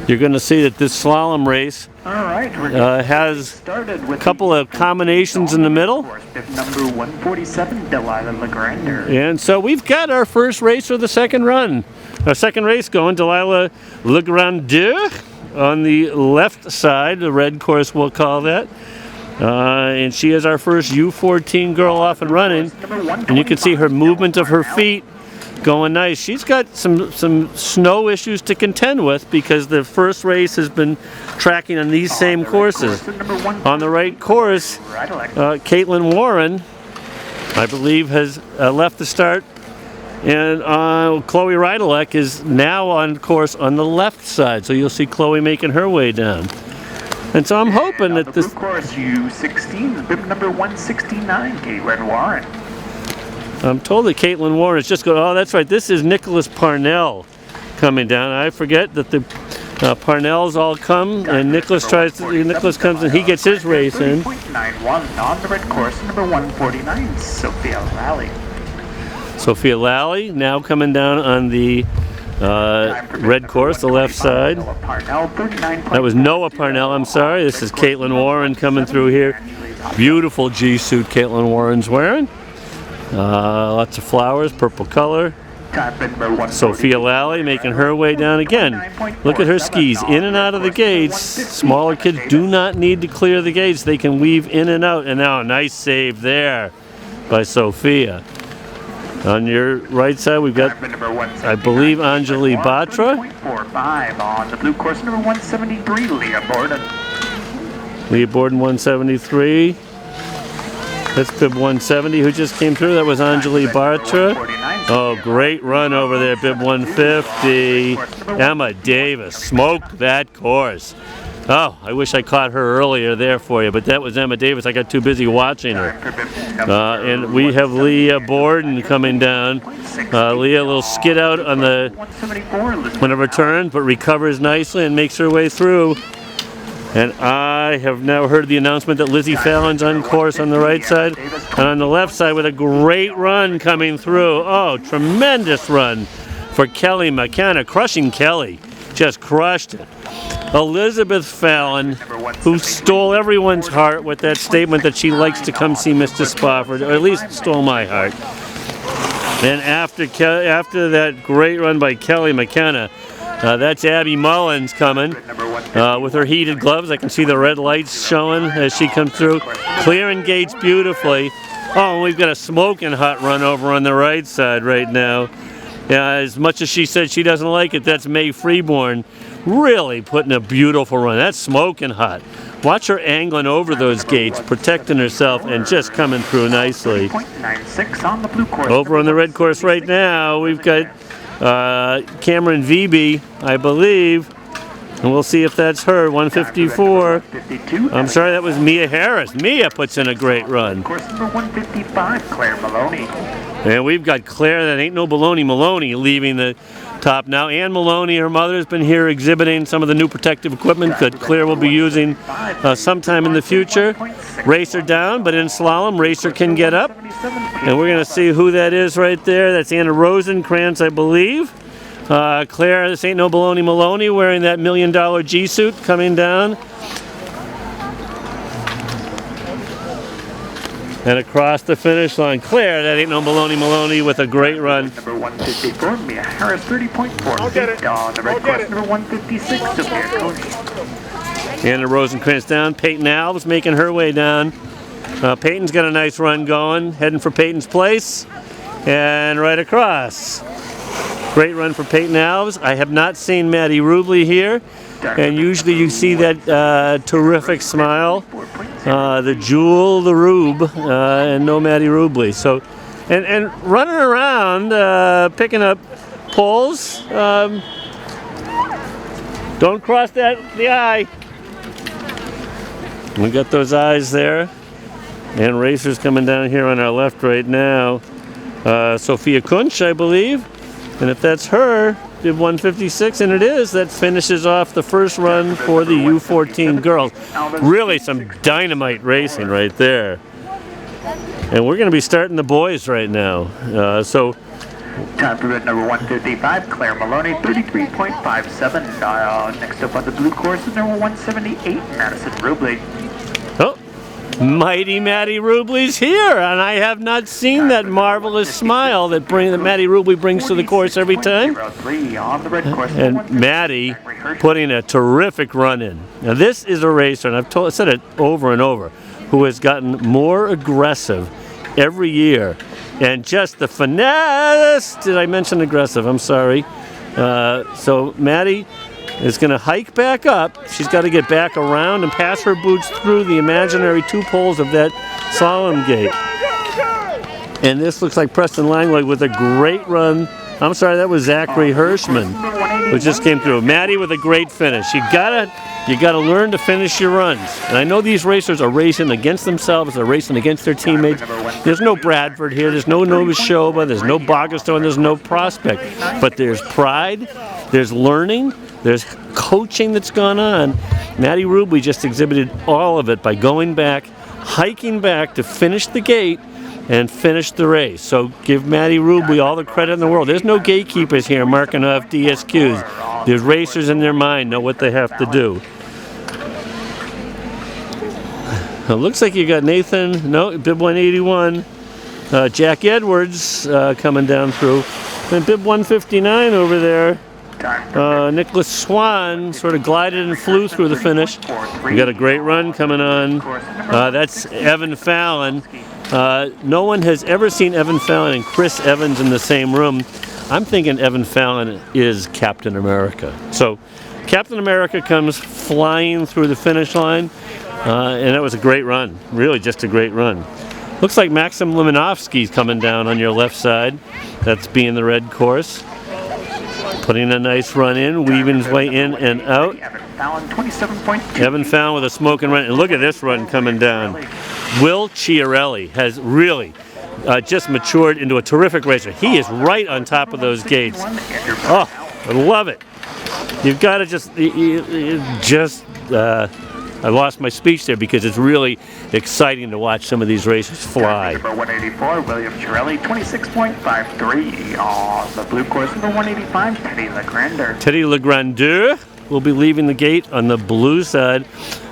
you're going to see that this slalom race has a couple of combinations in the middle. Number 147, Delilah Legrander. And so we've got our first race of the second run. Our second race going, Delilah Legrander on the left side, the red course we'll call that. And she is our first U14 girl off and running. And you can see her movement of her feet going nice. She's got some snow issues to contend with because the first race has been tracking on these same courses. On the right course, Caitlin Warren, I believe, has left the start. And Chloe Rydalek is now on course on the left side. So you'll see Chloe making her way down. And so I'm hoping that this course U16, bib number 169, Caitlin Warren. I'm told that Caitlin Warren is just going. Oh, that's right. This is Nicholas Parnell coming down. I forget that the Parnells all come, and Nicholas comes and he gets his race in. 30.91 on the red course, number 149, Sophia Lally. Sophia Lally now coming down on the red course, the left side. That was Noah Parnell, I'm sorry. This is Caitlin Warren coming through here. Beautiful G-suit Caitlin Warren's wearing. Lots of flowers, purple color. Sophia Lally making her way down again. Look at her skis, in and out of the gates. Smaller kids do not need to clear the gates. They can weave in and out. And now a nice save there by Sophia. On your right side, we've got, I believe, Anjali Batra. 3.45 on the blue course, number 173, Leah Borden. Leah Borden, 173. That's bib 170 who just came through. That was Anjali Batra. Oh, great run over there, bib 150. Emma Davis smoked that course. Oh, I wish I caught her earlier there for you, but that was Emma Davis. I got too busy watching her. And we have Leah Borden coming down. Leah, a little skid out on the one of her turns, but recovers nicely and makes her way through. And I have now heard the announcement that Lizzie Fallon's on course on the right side. And on the left side with a great run coming through. Oh, tremendous run for Kelly McKenna, crushing Kelly. Just crushed it. Elizabeth Fallon, who stole everyone's heart with that statement that she likes to come see Mr. Spofford, or at least stole my heart. And after that great run by Kelly McKenna, that's Abby Mullins coming with her heated gloves. I can see the red lights showing as she comes through. Clearing gates beautifully. Oh, and we've got a smoking hot run over on the right side right now. As much as she said she doesn't like it, that's May Freeborn really putting a beautiful run. That's smoking hot. Watch her angling over those gates, protecting herself, and just coming through nicely. Over on the red course right now, we've got Cameron Vebe, I believe, and we'll see if that's her, 154. I'm sorry, that was Mia Harris. Mia puts in a great run. Course number 155, Claire Maloney. And we've got Claire, that ain't no baloney Maloney, leaving the top now. Ann Maloney, her mother, has been here exhibiting some of the new protective equipment that Claire will be using sometime in the future. Racer down, but in slalom, Racer can get up. And we're going to see who that is right there. That's Anna Rosenkrantz, I believe. Claire, this ain't no baloney Maloney, wearing that $1 million G-suit coming down. And across the finish line, Claire, that ain't no baloney Maloney, with a great run. Number 154, Mia Harris, 30.4 feet on the red course. Number 156, Sophia Clinch. Anna Rosenkrantz down. Peyton Alves making her way down. Peyton's got a nice run going, heading for Peyton's place. And right across. Great run for Peyton Alves. I have not seen Maddie Rubley here. And usually you see that terrific smile. The Jewel, the Rube, and no Maddie Rubley. So, and running around, picking up poles. Don't cross the eye. We got those eyes there. And racers coming down here on our left right now. Sophie Clinch, I believe. And if that's her, did 156, and it is, that finishes off the first run for the U14 girls. Really some dynamite racing right there. And we're going to be starting the boys right now. Time for red number 155, Claire Maloney, 33.57. Next up on the blue course is number 178, Madison Rubley. Oh, mighty Maddie Rubley's here, and I have not seen that marvelous smile that Maddie Rubley brings to the course every time. And Maddie putting a terrific run in. Now this is a racer, and I've said it over and over, who has gotten more aggressive every year. And just the finesse, did I mention aggressive? I'm sorry. So Maddie is going to hike back up. She's got to get back around and pass her boots through the imaginary two poles of that slalom gate. And this looks like Preston Langley with a great run. I'm sorry, that was Zachary Hirschman who just came through. Maddie with a great finish. You gotta learn to finish your runs. And I know these racers are racing against themselves, they're racing against their teammates. There's no Bradford here, there's no Nova Shoba, there's no Bogostone, there's no Prospect. But there's pride, there's learning, there's coaching that's gone on. Maddie Rubley just exhibited all of it by going back, hiking back to finish the gate and finish the race. So give Maddie Rubley all the credit in the world. There's no gatekeepers here marking off DSQs. There's racers in their mind know what they have to do. It looks like you got Nathan, no, bib 181, Jack Edwards coming down through. And bib 159 over there, Nicholas Swan sort of glided and flew through the finish. We got a great run coming on. That's Evan Fallon. No one has ever seen Evan Fallon and Chris Evans in the same room. I'm thinking Evan Fallon is Captain America. So Captain America comes flying through the finish line, and that was a great run. Really just a great run. Looks like Maxim Liminovsky's coming down on your left side. That's being the red course. Putting a nice run in, weaving his way in and out. Evan Fallon with a smoking run. And look at this run coming down. Will Chiarelli has really just matured into a terrific racer. He is right on top of those gates. Oh, I love it. You've got to I lost my speech there because it's really exciting to watch some of these racers fly. Number 184, William Chiarelli, 26.53. On the blue course, number 185, Teddy LeGrandeur. Teddy LeGrandeur will be leaving the gate on the blue side.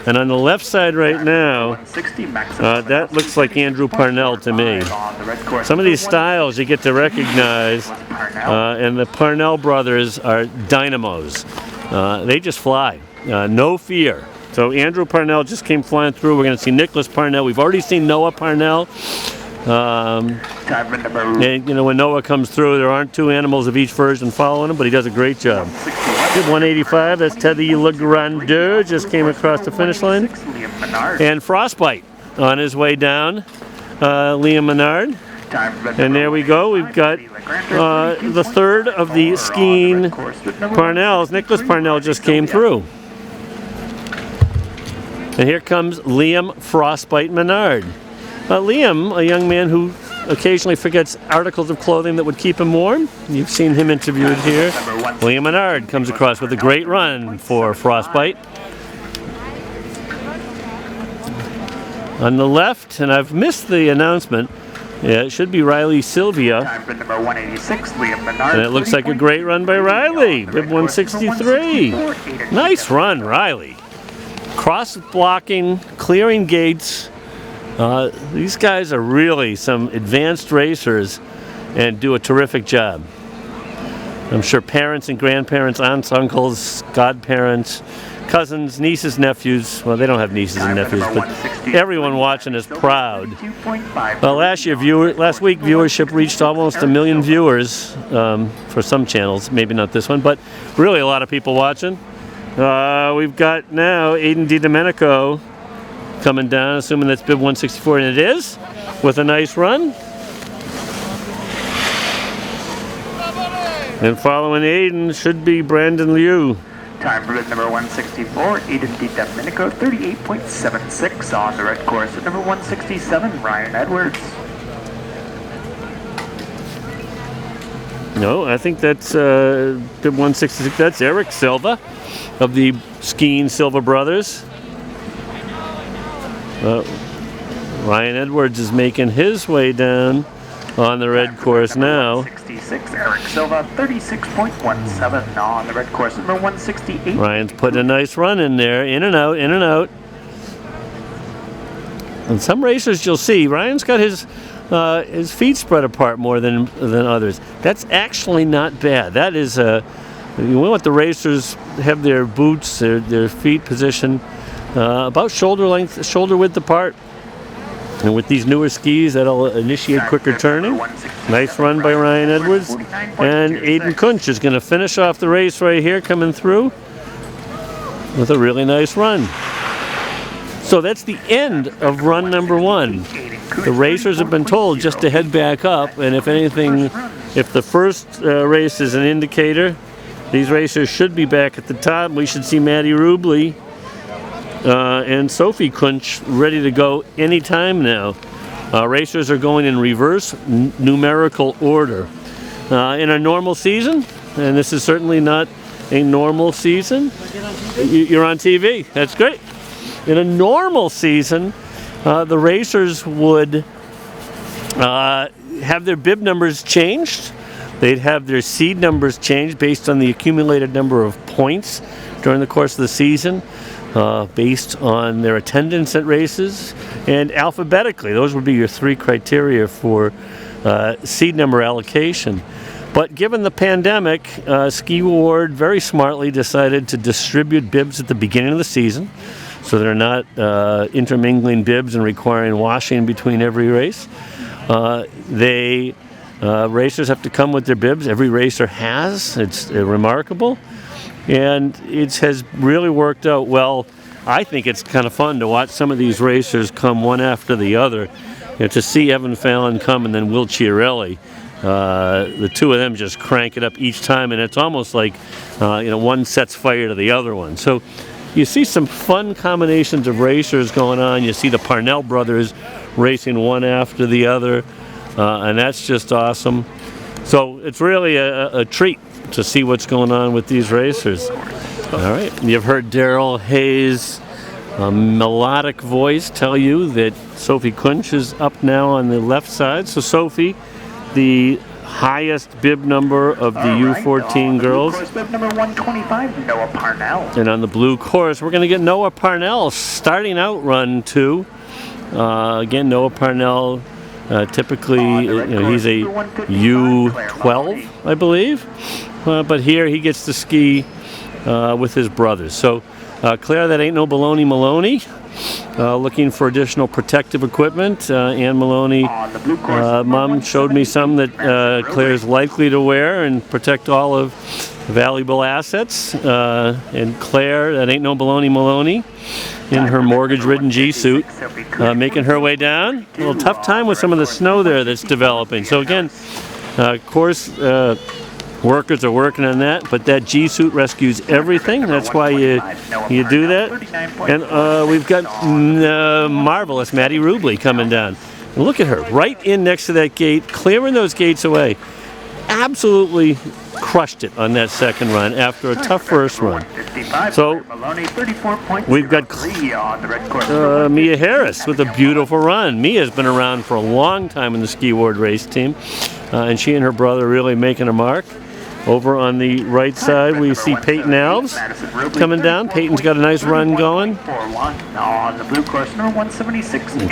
And on the left side right now, that looks like Andrew Parnell to me. Some of these styles you get to recognize, and the Parnell brothers are dynamos. They just fly, no fear. So Andrew Parnell just came flying through. We're going to see Nicholas Parnell. We've already seen Noah Parnell. And you know, when Noah comes through, there aren't two animals of each version following him, but he does a great job. Good 185, that's Teddy LeGrandeur, just came across the finish line. And Frostbite on his way down, Liam Menard. And there we go, we've got the third of the skiing Parnells. Nicholas Parnell just came through. And here comes Liam Frostbite Menard. Liam, a young man who occasionally forgets articles of clothing that would keep him warm. You've seen him interviewed here. Liam Menard comes across with a great run for Frostbite. On the left, and I've missed the announcement, yeah, it should be Riley Sylvia. And it looks like a great run by Riley. Bib 163. Nice run, Riley. Cross blocking, clearing gates. These guys are really some advanced racers and do a terrific job. I'm sure parents and grandparents, aunts, uncles, godparents, cousins, nieces, nephews, well, they don't have nieces and nephews, but everyone watching is proud. Well, last week viewership reached almost 1 million viewers for some channels, maybe not this one, but really a lot of people watching. We've got now Aiden DiDomenico coming down, assuming that's bib 164, and it is, with a nice run. And following Aiden should be Brandon Liu. Time for bib number 164, Aiden DiDomenico, 38.76 on the red course. At number 167, Ryan Edwards. No, I think that's bib 166. That's Eric Silva of the skiing Silva brothers. Ryan Edwards is making his way down on the red course now. 66, Eric Silva, 36.17 on the red course. Number 168. Ryan's putting a nice run in there, in and out, in and out. And some racers you'll see, Ryan's got his feet spread apart more than others. That's actually not bad. That is you want the racers have their boots, their feet positioned about shoulder length, shoulder width apart. And with these newer skis, that'll initiate quicker turning. Nice run by Ryan Edwards. And Aiden Kunch is going to finish off the race right here, coming through with a really nice run. So that's the end of run number one. The racers have been told just to head back up, and if anything, if the first race is an indicator, these racers should be back at the top. We should see Maddie Rubley and Sophie Clinch ready to go anytime now. Racers are going in reverse numerical order. In a normal season, and this is certainly not a normal season. You're on TV, that's great. In a normal season, the racers would have their bib numbers changed. They'd have their seed numbers changed based on the accumulated number of points during the course of the season, based on their attendance at races, and alphabetically. Those would be your three criteria for seed number allocation. But given the pandemic, Ski Award very smartly decided to distribute bibs at the beginning of the season. so they're not intermingling bibs and requiring washing between every race. Racers have to come with their bibs. Every racer has. It's remarkable. And it has really worked out well. I think it's kind of fun to watch some of these racers come one after the other. To see Evan Fallon come and then Will Chiarelli. The two of them just crank it up each time, and it's almost like one sets fire to the other one. So you see some fun combinations of racers going on. You see the Parnell brothers racing one after the other, and that's just awesome. So it's really a treat to see what's going on with these racers. All right, you've heard Daryl Hayes' melodic voice tell you that Sophie Clinch is up now on the left side. So Sophie, the highest bib number of the U14 girls. Course, bib number 125, Noah Parnell. And on the blue course, we're going to get Noah Parnell starting out run 2. Again, Noah Parnell, typically, he's a U12, I believe. But here he gets to ski with his brothers. So, Claire, that ain't no baloney Maloney. Looking for additional protective equipment. Ann Maloney, Mom showed me some that Claire's likely to wear and protect all of valuable assets. And Claire, that ain't no baloney Maloney, in her mortgage-ridden G-suit, making her way down. A little tough time with some of the snow there that's developing. So again, course workers are working on that, but that G-suit rescues everything. That's why you do that. And we've got marvelous Maddie Rubley coming down. And look at her, right in next to that gate, clearing those gates away. Absolutely crushed it on that second run after a tough first run. So we've got Mia Harris with a beautiful run. Mia's been around for a long time in the Ski Ward race team, and she and her brother really making a mark. Over on the right side, we see Peyton Alves coming down. Peyton's got a nice run going. And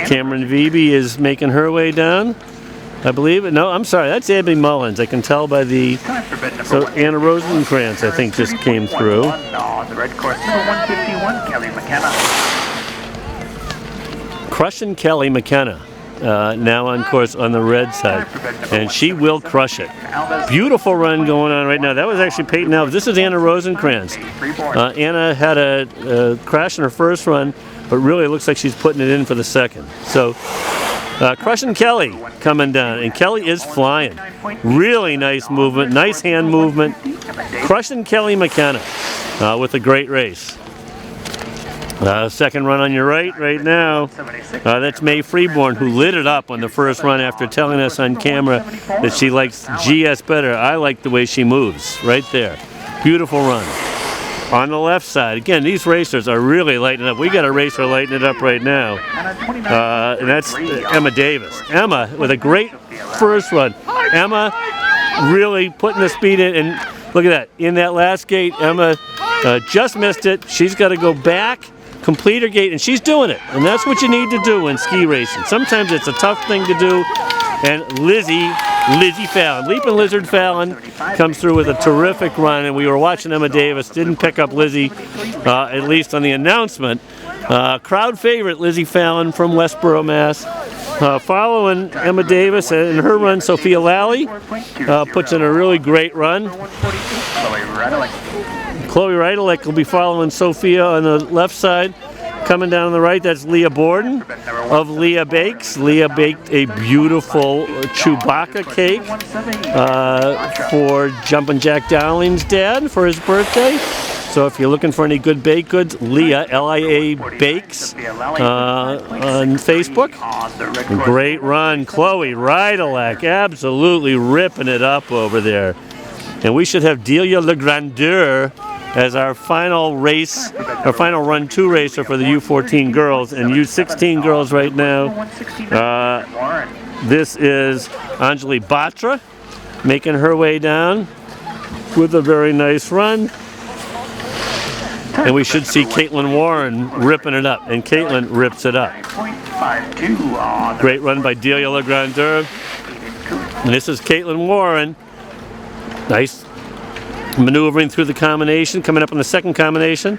Cameron Vebe is making her way down, I believe. No, I'm sorry, that's Abby Mullins. I can tell by the... So Anna Rosenkrantz, I think, just came through. Crushing Kelly McKenna. Now on course on the red side, and she will crush it. Beautiful run going on right now. That was actually Peyton Alves. This is Anna Rosenkrantz. Anna had a crash in her first run, but really it looks like she's putting it in for the second. So crushing Kelly coming down, and Kelly is flying. Really nice movement, nice hand movement. Crushing Kelly McKenna with a great race. Second run on your right now, that's Mae Freeborn, who lit it up on the first run after telling us on camera that she likes GS better. I like the way she moves, right there. Beautiful run. On the left side, again, these racers are really lighting up. We got a racer lighting it up right now, and that's Emma Davis. Emma with a great first run. Emma really putting the speed in, and look at that. In that last gate, Emma just missed it. She's got to go back, complete her gate, and she's doing it. And that's what you need to do in ski racing. Sometimes it's a tough thing to do. And Lizzie Fallon, Leaping Lizard Fallon, comes through with a terrific run. And we were watching Emma Davis, didn't pick up Lizzie, at least on the announcement. Crowd favorite, Lizzie Fallon from Westboro, Mass. Following Emma Davis and her run, Sophia Lally puts in a really great run. Chloe Reitelick will be following Sophia on the left side. Coming down on the right, that's Leah Borden of Leah Bakes. Leah baked a beautiful Chewbacca cake for Jumpin' Jack Dowling's dad for his birthday. So if you're looking for any good baked goods, Leah, L-I-A Bakes, on Facebook. Great run. Chloe Reitelick, absolutely ripping it up over there. And we should have Delia LeGrandeur as our final race, our final run 2 racer for the U14 girls and U16 girls right now. This is Anjali Batra making her way down with a very nice run. And we should see Caitlin Warren ripping it up, and Caitlin rips it up. Great run by Delia LeGrandeur. And this is Caitlin Warren. Nice Maneuvering through the combination, coming up on the second combination.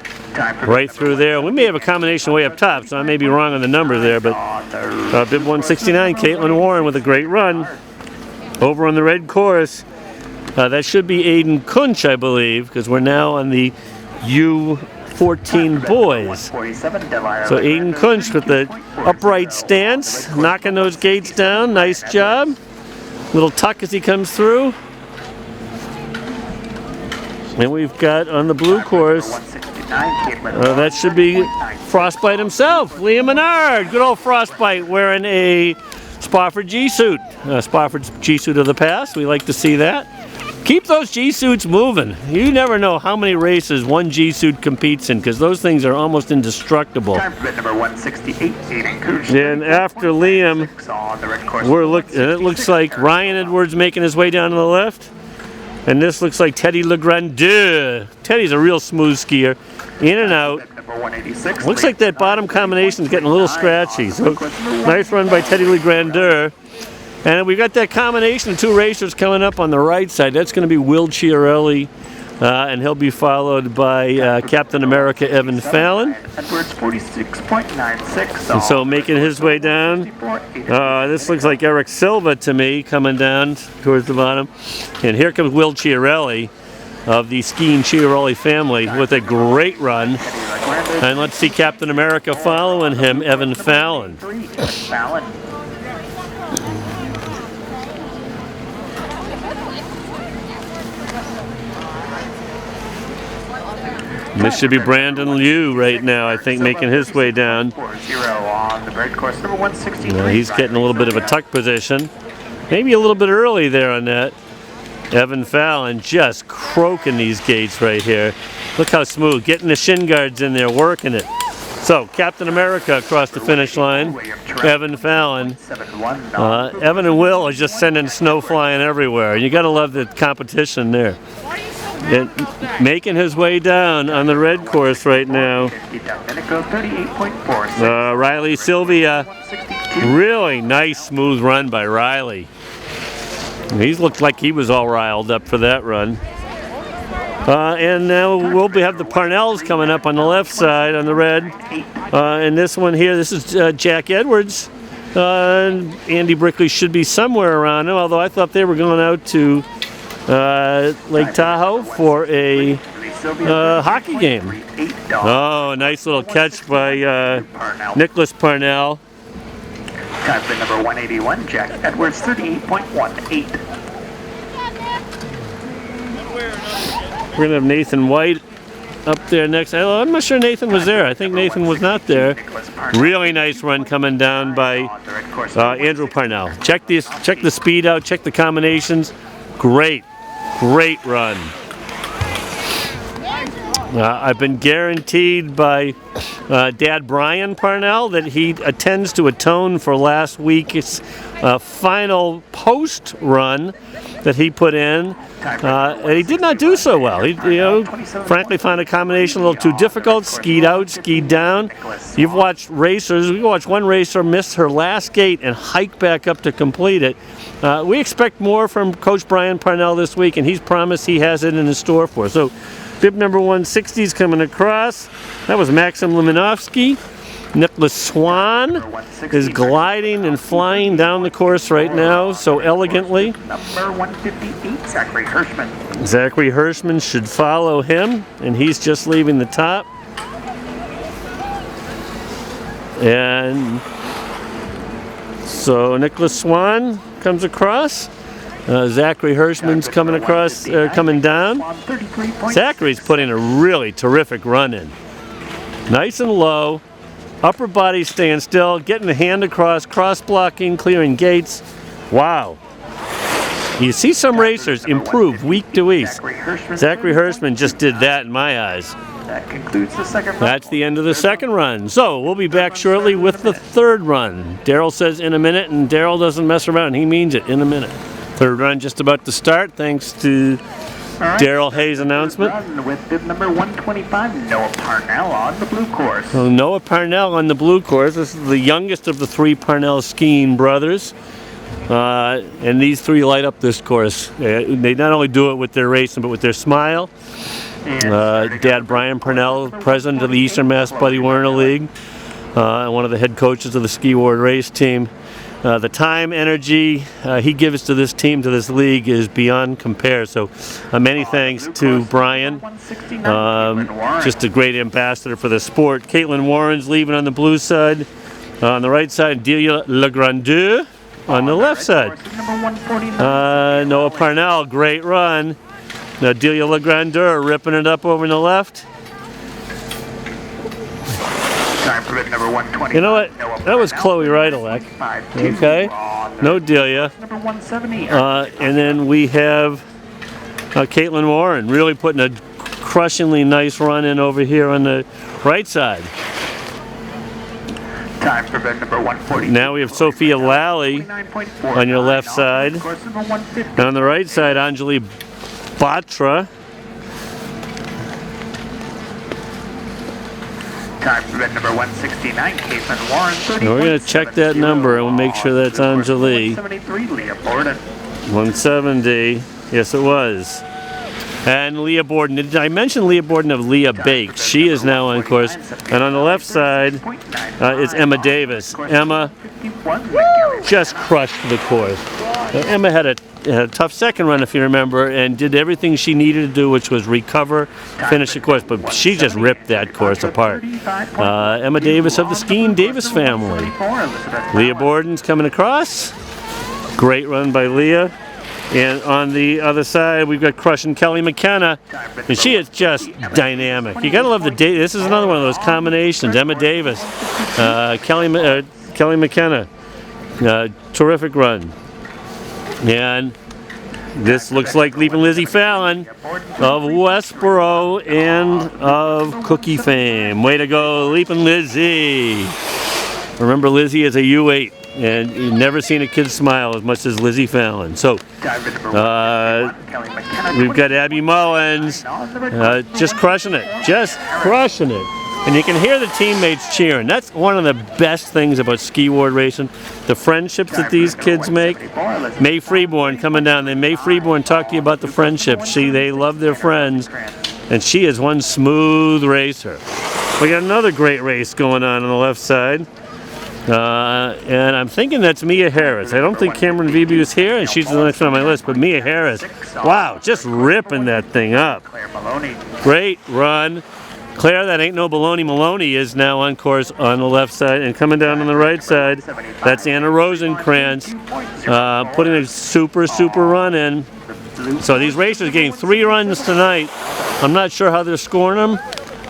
Right through there. We may have a combination way up top, so I may be wrong on the number there, but bib 169, Caitlin Warren with a great run. Over on the red course, that should be Aiden Kunch, I believe, because we're now on the U14 boys. So Aiden Kunch with the upright stance, knocking those gates down. Nice job. Little tuck as he comes through. And we've got on the blue course, that should be Frostbite himself, Liam Menard. Good old Frostbite wearing a Spofford G-suit. Spofford's G-suit of the past. We like to see that. Keep those G-suits moving. You never know how many races one G-suit competes in, because those things are almost indestructible. And after Liam, it looks like Ryan Edwards making his way down to the left. And this looks like Teddy Legrandeur. Teddy's a real smooth skier. In and out. Looks like that bottom combination is getting a little scratchy. So nice run by Teddy Legrandeur. And we've got that combination of two racers coming up on the right side. That's going to be Will Chiarelli. And he'll be followed by Captain America Evan Fallon. And so making his way down, this looks like Eric Silva to me, coming down towards the bottom. And here comes Will Chiarelli of the skiing Chiarelli family with a great run. And let's see Captain America following him, Evan Fallon. This should be Brandon Liu right now, I think, making his way down. He's getting a little bit of a tuck position. Maybe a little bit early there on that. Evan Fallon just croaking these gates right here. Look how smooth. Getting the shin guards in there, working it. So, Captain America across the finish line. Evan Fallon. Evan and Will are just sending snow flying everywhere. You got to love the competition there. And making his way down on the red course right now. Riley Sylvia. Really nice smooth run by Riley. He looked like he was all riled up for that run. And now we'll have the Parnells coming up on the left side on the red. And this one here, this is Jack Edwards. Andy Brickley should be somewhere around him, although I thought they were going out to Lake Tahoe for a hockey game. Oh, nice little catch by Nicholas Parnell. Time for number 181, Jack Edwards, 38.18. We're going to have Nathan White up there next. I'm not sure Nathan was there. I think Nathan was not there. Really nice run coming down by Andrew Parnell. Check the speed out, check the combinations. Great run. I've been guaranteed by Dad Brian Parnell that he attends to atone for last week's final post run that he put in. And he did not do so well. He, frankly found a combination a little too difficult. Skied out, skied down. You've watched racers. We watched one racer miss her last gate and hike back up to complete it. We expect more from Coach Brian Parnell this week, and he's promised he has it in his store for us. So, bib number 160 is coming across. That was Maxim Limanovsky. Nicholas Swan is gliding and flying down the course right now so elegantly. Number 158, Zachary Hirschman. Zachary Hirschman should follow him, and he's just leaving the top. And so Nicholas Swan comes across. Zachary Hirschman's coming across, coming down. Zachary's putting a really terrific run in. Nice and low. Upper body staying still, getting the hand across, cross-blocking, clearing gates. Wow. You see some racers improve week to week. Zachary Hirschman just did that in my eyes. That concludes the second run. That's the end of the second run. So we'll be back shortly with the third run. Daryl says in a minute, and Daryl doesn't mess around. He means it, in a minute. Third run just about to start, thanks to Daryl Hayes' announcement. With bib number 125, Noah Parnell on the blue course. So Noah Parnell on the blue course. This is the youngest of the three Parnell skiing brothers. And these three light up this course. They not only do it with their racing, but with their smile. Dad Brian Purnell, president of the Eastern Mass Buddy Werner League, one of the head coaches of the Ski Ward race team. The time, energy he gives to this team, to this league, is beyond compare. So many thanks to Brian, just a great ambassador for the sport. Caitlin Warren's leaving on the blue side. On the right side, Delia Legrandeur on the left side. Noah Parnell, great run. Delia Legrandeur ripping it up over on the left. You know what? That was Chloe Rydelek. Okay. No Delia. And then we have Caitlin Warren really putting a crushingly nice run in over here on the right side. Time for bed number 140. Now we have Sophia Lally on your left side. And on the right side, Anjali Batra. Time for bed number 169, Caitlin Warren. And we're going to check that number and we'll make sure that's Anjali. 173, Leah Borden. 170. Yes, it was. And Leah Borden. Did I mention Leah Borden of Leah Bake? She is now on course. And on the left side is Emma Davis. Emma just crushed the course. Emma had a tough second run, if you remember, and did everything she needed to do, which was recover, finish the course. But she just ripped that course apart. Emma Davis of the Skeen Davis family. Leah Borden's coming across. Great run by Leah. And on the other side, we've got crushing Kelly McKenna, and she is just dynamic. You gotta love the this is another one of those combinations. Emma Davis, Kelly McKenna, terrific run. And this looks like Leaping Lizzie Fallon of Westboro and of Cookie fame. Way to go, Leaping Lizzie. Remember, Lizzie is a U8. And you've never seen a kid smile as much as Lizzie Fallon. So we've got Abby Mullins just crushing it, And you can hear the teammates cheering. That's one of the best things about ski ward racing, the friendships that these kids make. May Freeborn coming down there. May Freeborn talk to you about the friendships. They love their friends, and she is one smooth racer. We got another great race going on the left side. And I'm thinking that's Mia Harris. I don't think Cameron Vibu is here, and she's the next one on my list, but Mia Harris, wow, just ripping that thing up. Great run. Claire, that ain't no baloney. Maloney is now on course on the left side, and coming down on the right side, that's Anna Rosenkrantz, putting a super run in. So these racers getting 3 runs tonight. I'm not sure how they're scoring them.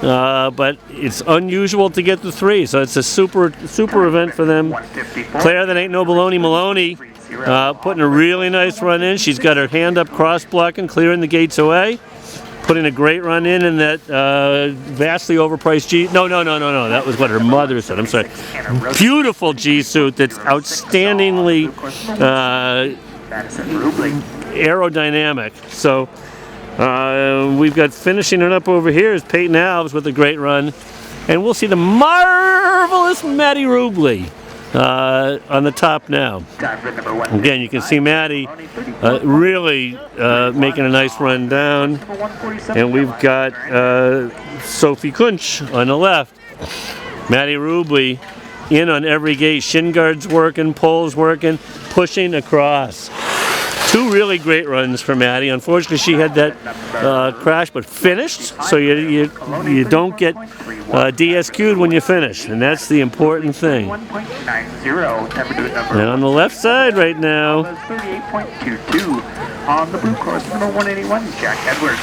But it's unusual to get the 3, so it's a super event for them. Claire, that ain't no baloney. Maloney, putting a really nice run in. She's got her hand up, cross blocking, clearing the gates away. Putting a great run in that vastly overpriced G. No. That was what her mother said. I'm sorry. Beautiful G suit that's outstandingly aerodynamic. So. We've got finishing it up over here is Peyton Alves with a great run, and we'll see the marvelous Maddie Rubley on the top now. Again, you can see Maddie really making a nice run down, and we've got Sophie Clinch on the left. Maddie Rubley in on every gate, shin guards working, poles working, pushing across. 2 really great runs for Maddie. Unfortunately, she had that crash, but finished, so you don't get DSQ'd when you finish, and that's the important thing. And on the left side right now, 38.22 on the blue course, number 181, Jack Edwards.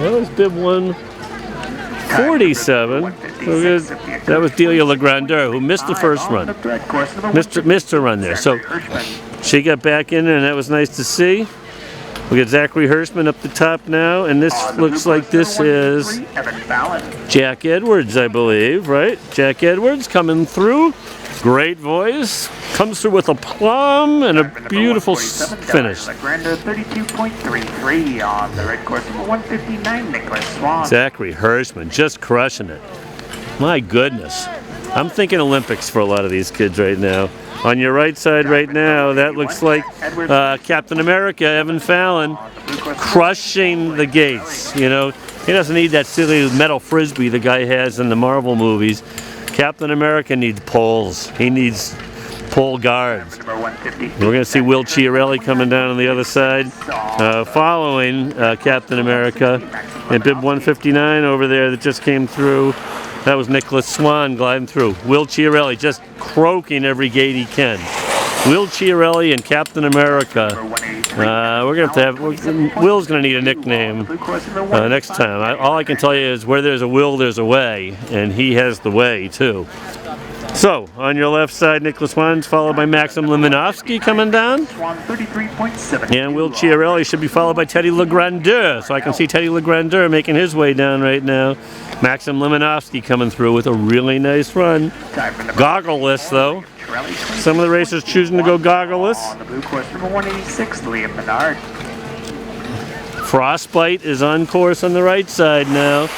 That was bib 147. So that was Delia Legrandeur, who missed the first run. Missed her run there. So she got back in there, and that was nice to see. We got Zachary Hirschman up the top now, and this looks like this is Jack Edwards, I believe, right? Jack Edwards coming through. Great voice. Comes through with a plum and a beautiful finish. .32.33 on the red course, number 159, Nicholas Swan. Zachary Hirschman just crushing it. My goodness. I'm thinking Olympics for a lot of these kids right now. On your right side right now, that looks like Captain America, Evan Fallon, crushing the gates. You know, he doesn't need that silly metal frisbee the guy has in the Marvel movies. Captain America needs poles. He needs pole guards. We're going to see Will Chiarelli coming down on the other side, following Captain America. And bib 159 over there that just came through. That was Nicholas Swan gliding through. Will Chiarelli just croaking every gate he can. Will Chiarelli and Captain America. We're going to have Will's going to need a nickname next time. All I can tell you is where there's a will, there's a way, and he has the way too. So, on your left side, Nicholas Swan's followed by Maxim Limanovsky coming down. And Will Chiarelli should be followed by Teddy Legrandeur. So I can see Teddy Legrandeur making his way down right now. Maxim Limanovsky coming through with a really nice run. Goggleless, though. Some of the racers choosing to go goggleless. Frostbite is on course on the right side now.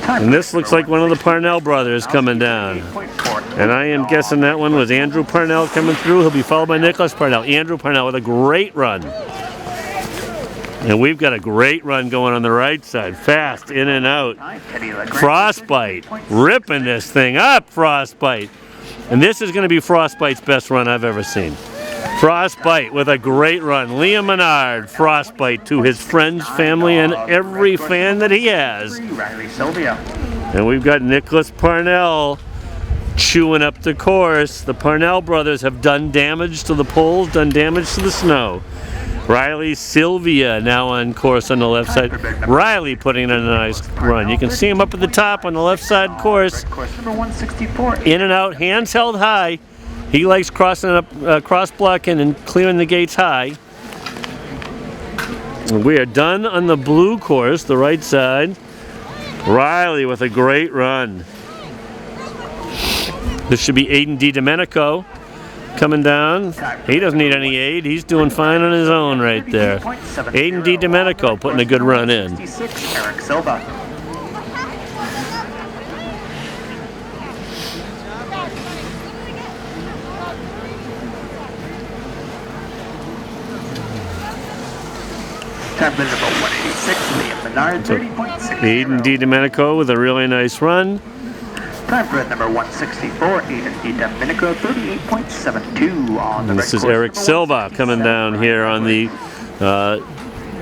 And this looks like one of the Parnell brothers coming down. And I am guessing that one was Andrew Parnell coming through. He'll be followed by Nicholas Parnell. Andrew Parnell with a great run. And we've got a great run going on the right side. Fast, in and out. Frostbite, ripping this thing up, Frostbite. And this is going to be Frostbite's best run I've ever seen. Frostbite with a great run. Liam Menard, Frostbite to his friends, family, and every fan that he has. And we've got Nicholas Parnell chewing up the course. The Parnell brothers have done damage to the poles, done damage to the snow. Riley Sylvia now on course on the left side. Riley putting in a nice run. You can see him up at the top on the left side course. In and out, hands held high. He likes crossing up, cross-blocking and clearing the gates high. We are done on the blue course, the right side. Riley with a great run. This should be Aiden DiDomenico coming down. He doesn't need any aid. He's doing fine on his own right there. Aiden DiDomenico putting a good run in. Eric Silva. Time number 186, Liam Menard, 30.6. Aiden DiDomenico with a really nice run. Time for number 164, Aiden DiDomenico, 38.72 on the red course. This is Eric Silva coming down here on the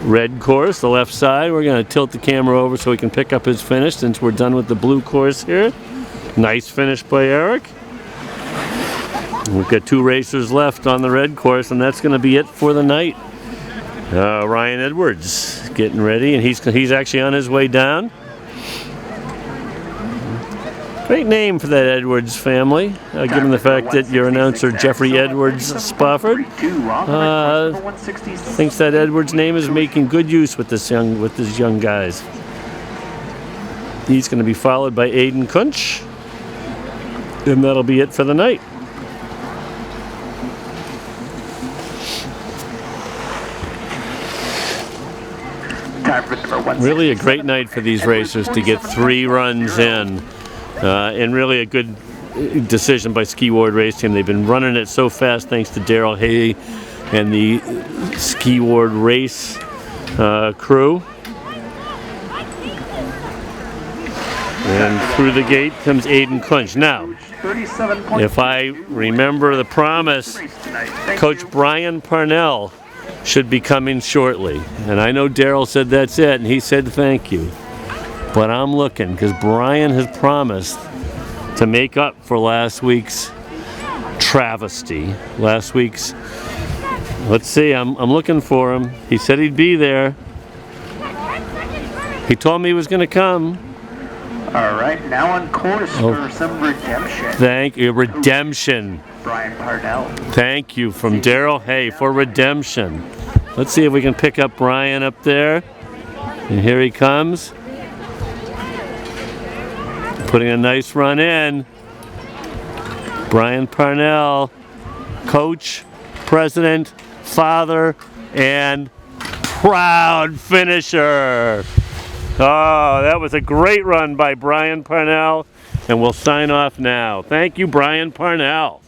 red course, the left side. We're going to tilt the camera over so we can pick up his finish since we're done with the blue course here. Nice finish by Eric. We've got two racers left on the red course, and that's going to be it for the night. Ryan Edwards getting ready, and he's actually on his way down. Great name for that Edwards family, given the fact that your announcer Jeffrey Edwards Spofford thinks that Edwards name is making good use with these young guys. He's going to be followed by Aiden Kunch, and that'll be it for the night. Really a great night for these racers to get 3 runs in, and really a good decision by Ski Ward Race Team. They've been running it so fast thanks to Daryl Hay and the Ski Ward Race crew. And through the gate comes Aiden Kunch. Now, if I remember the promise, Coach Brian Parnell should be coming shortly. And I know Daryl said that's it, and he said thank you. But I'm looking, because Brian has promised to make up for last week's travesty. Last week's, let's see, I'm looking for him. He said he'd be there. He told me he was going to come. All right, now on course for some redemption. Thank you, redemption. Brian Parnell. Thank you from Daryl Hay for redemption. Let's see if we can pick up Brian up there. And here he comes. Putting a nice run in. Brian Parnell, coach, president, father, and proud finisher. Oh, that was a great run by Brian Parnell And we'll sign off now. Thank you, Brian Parnell.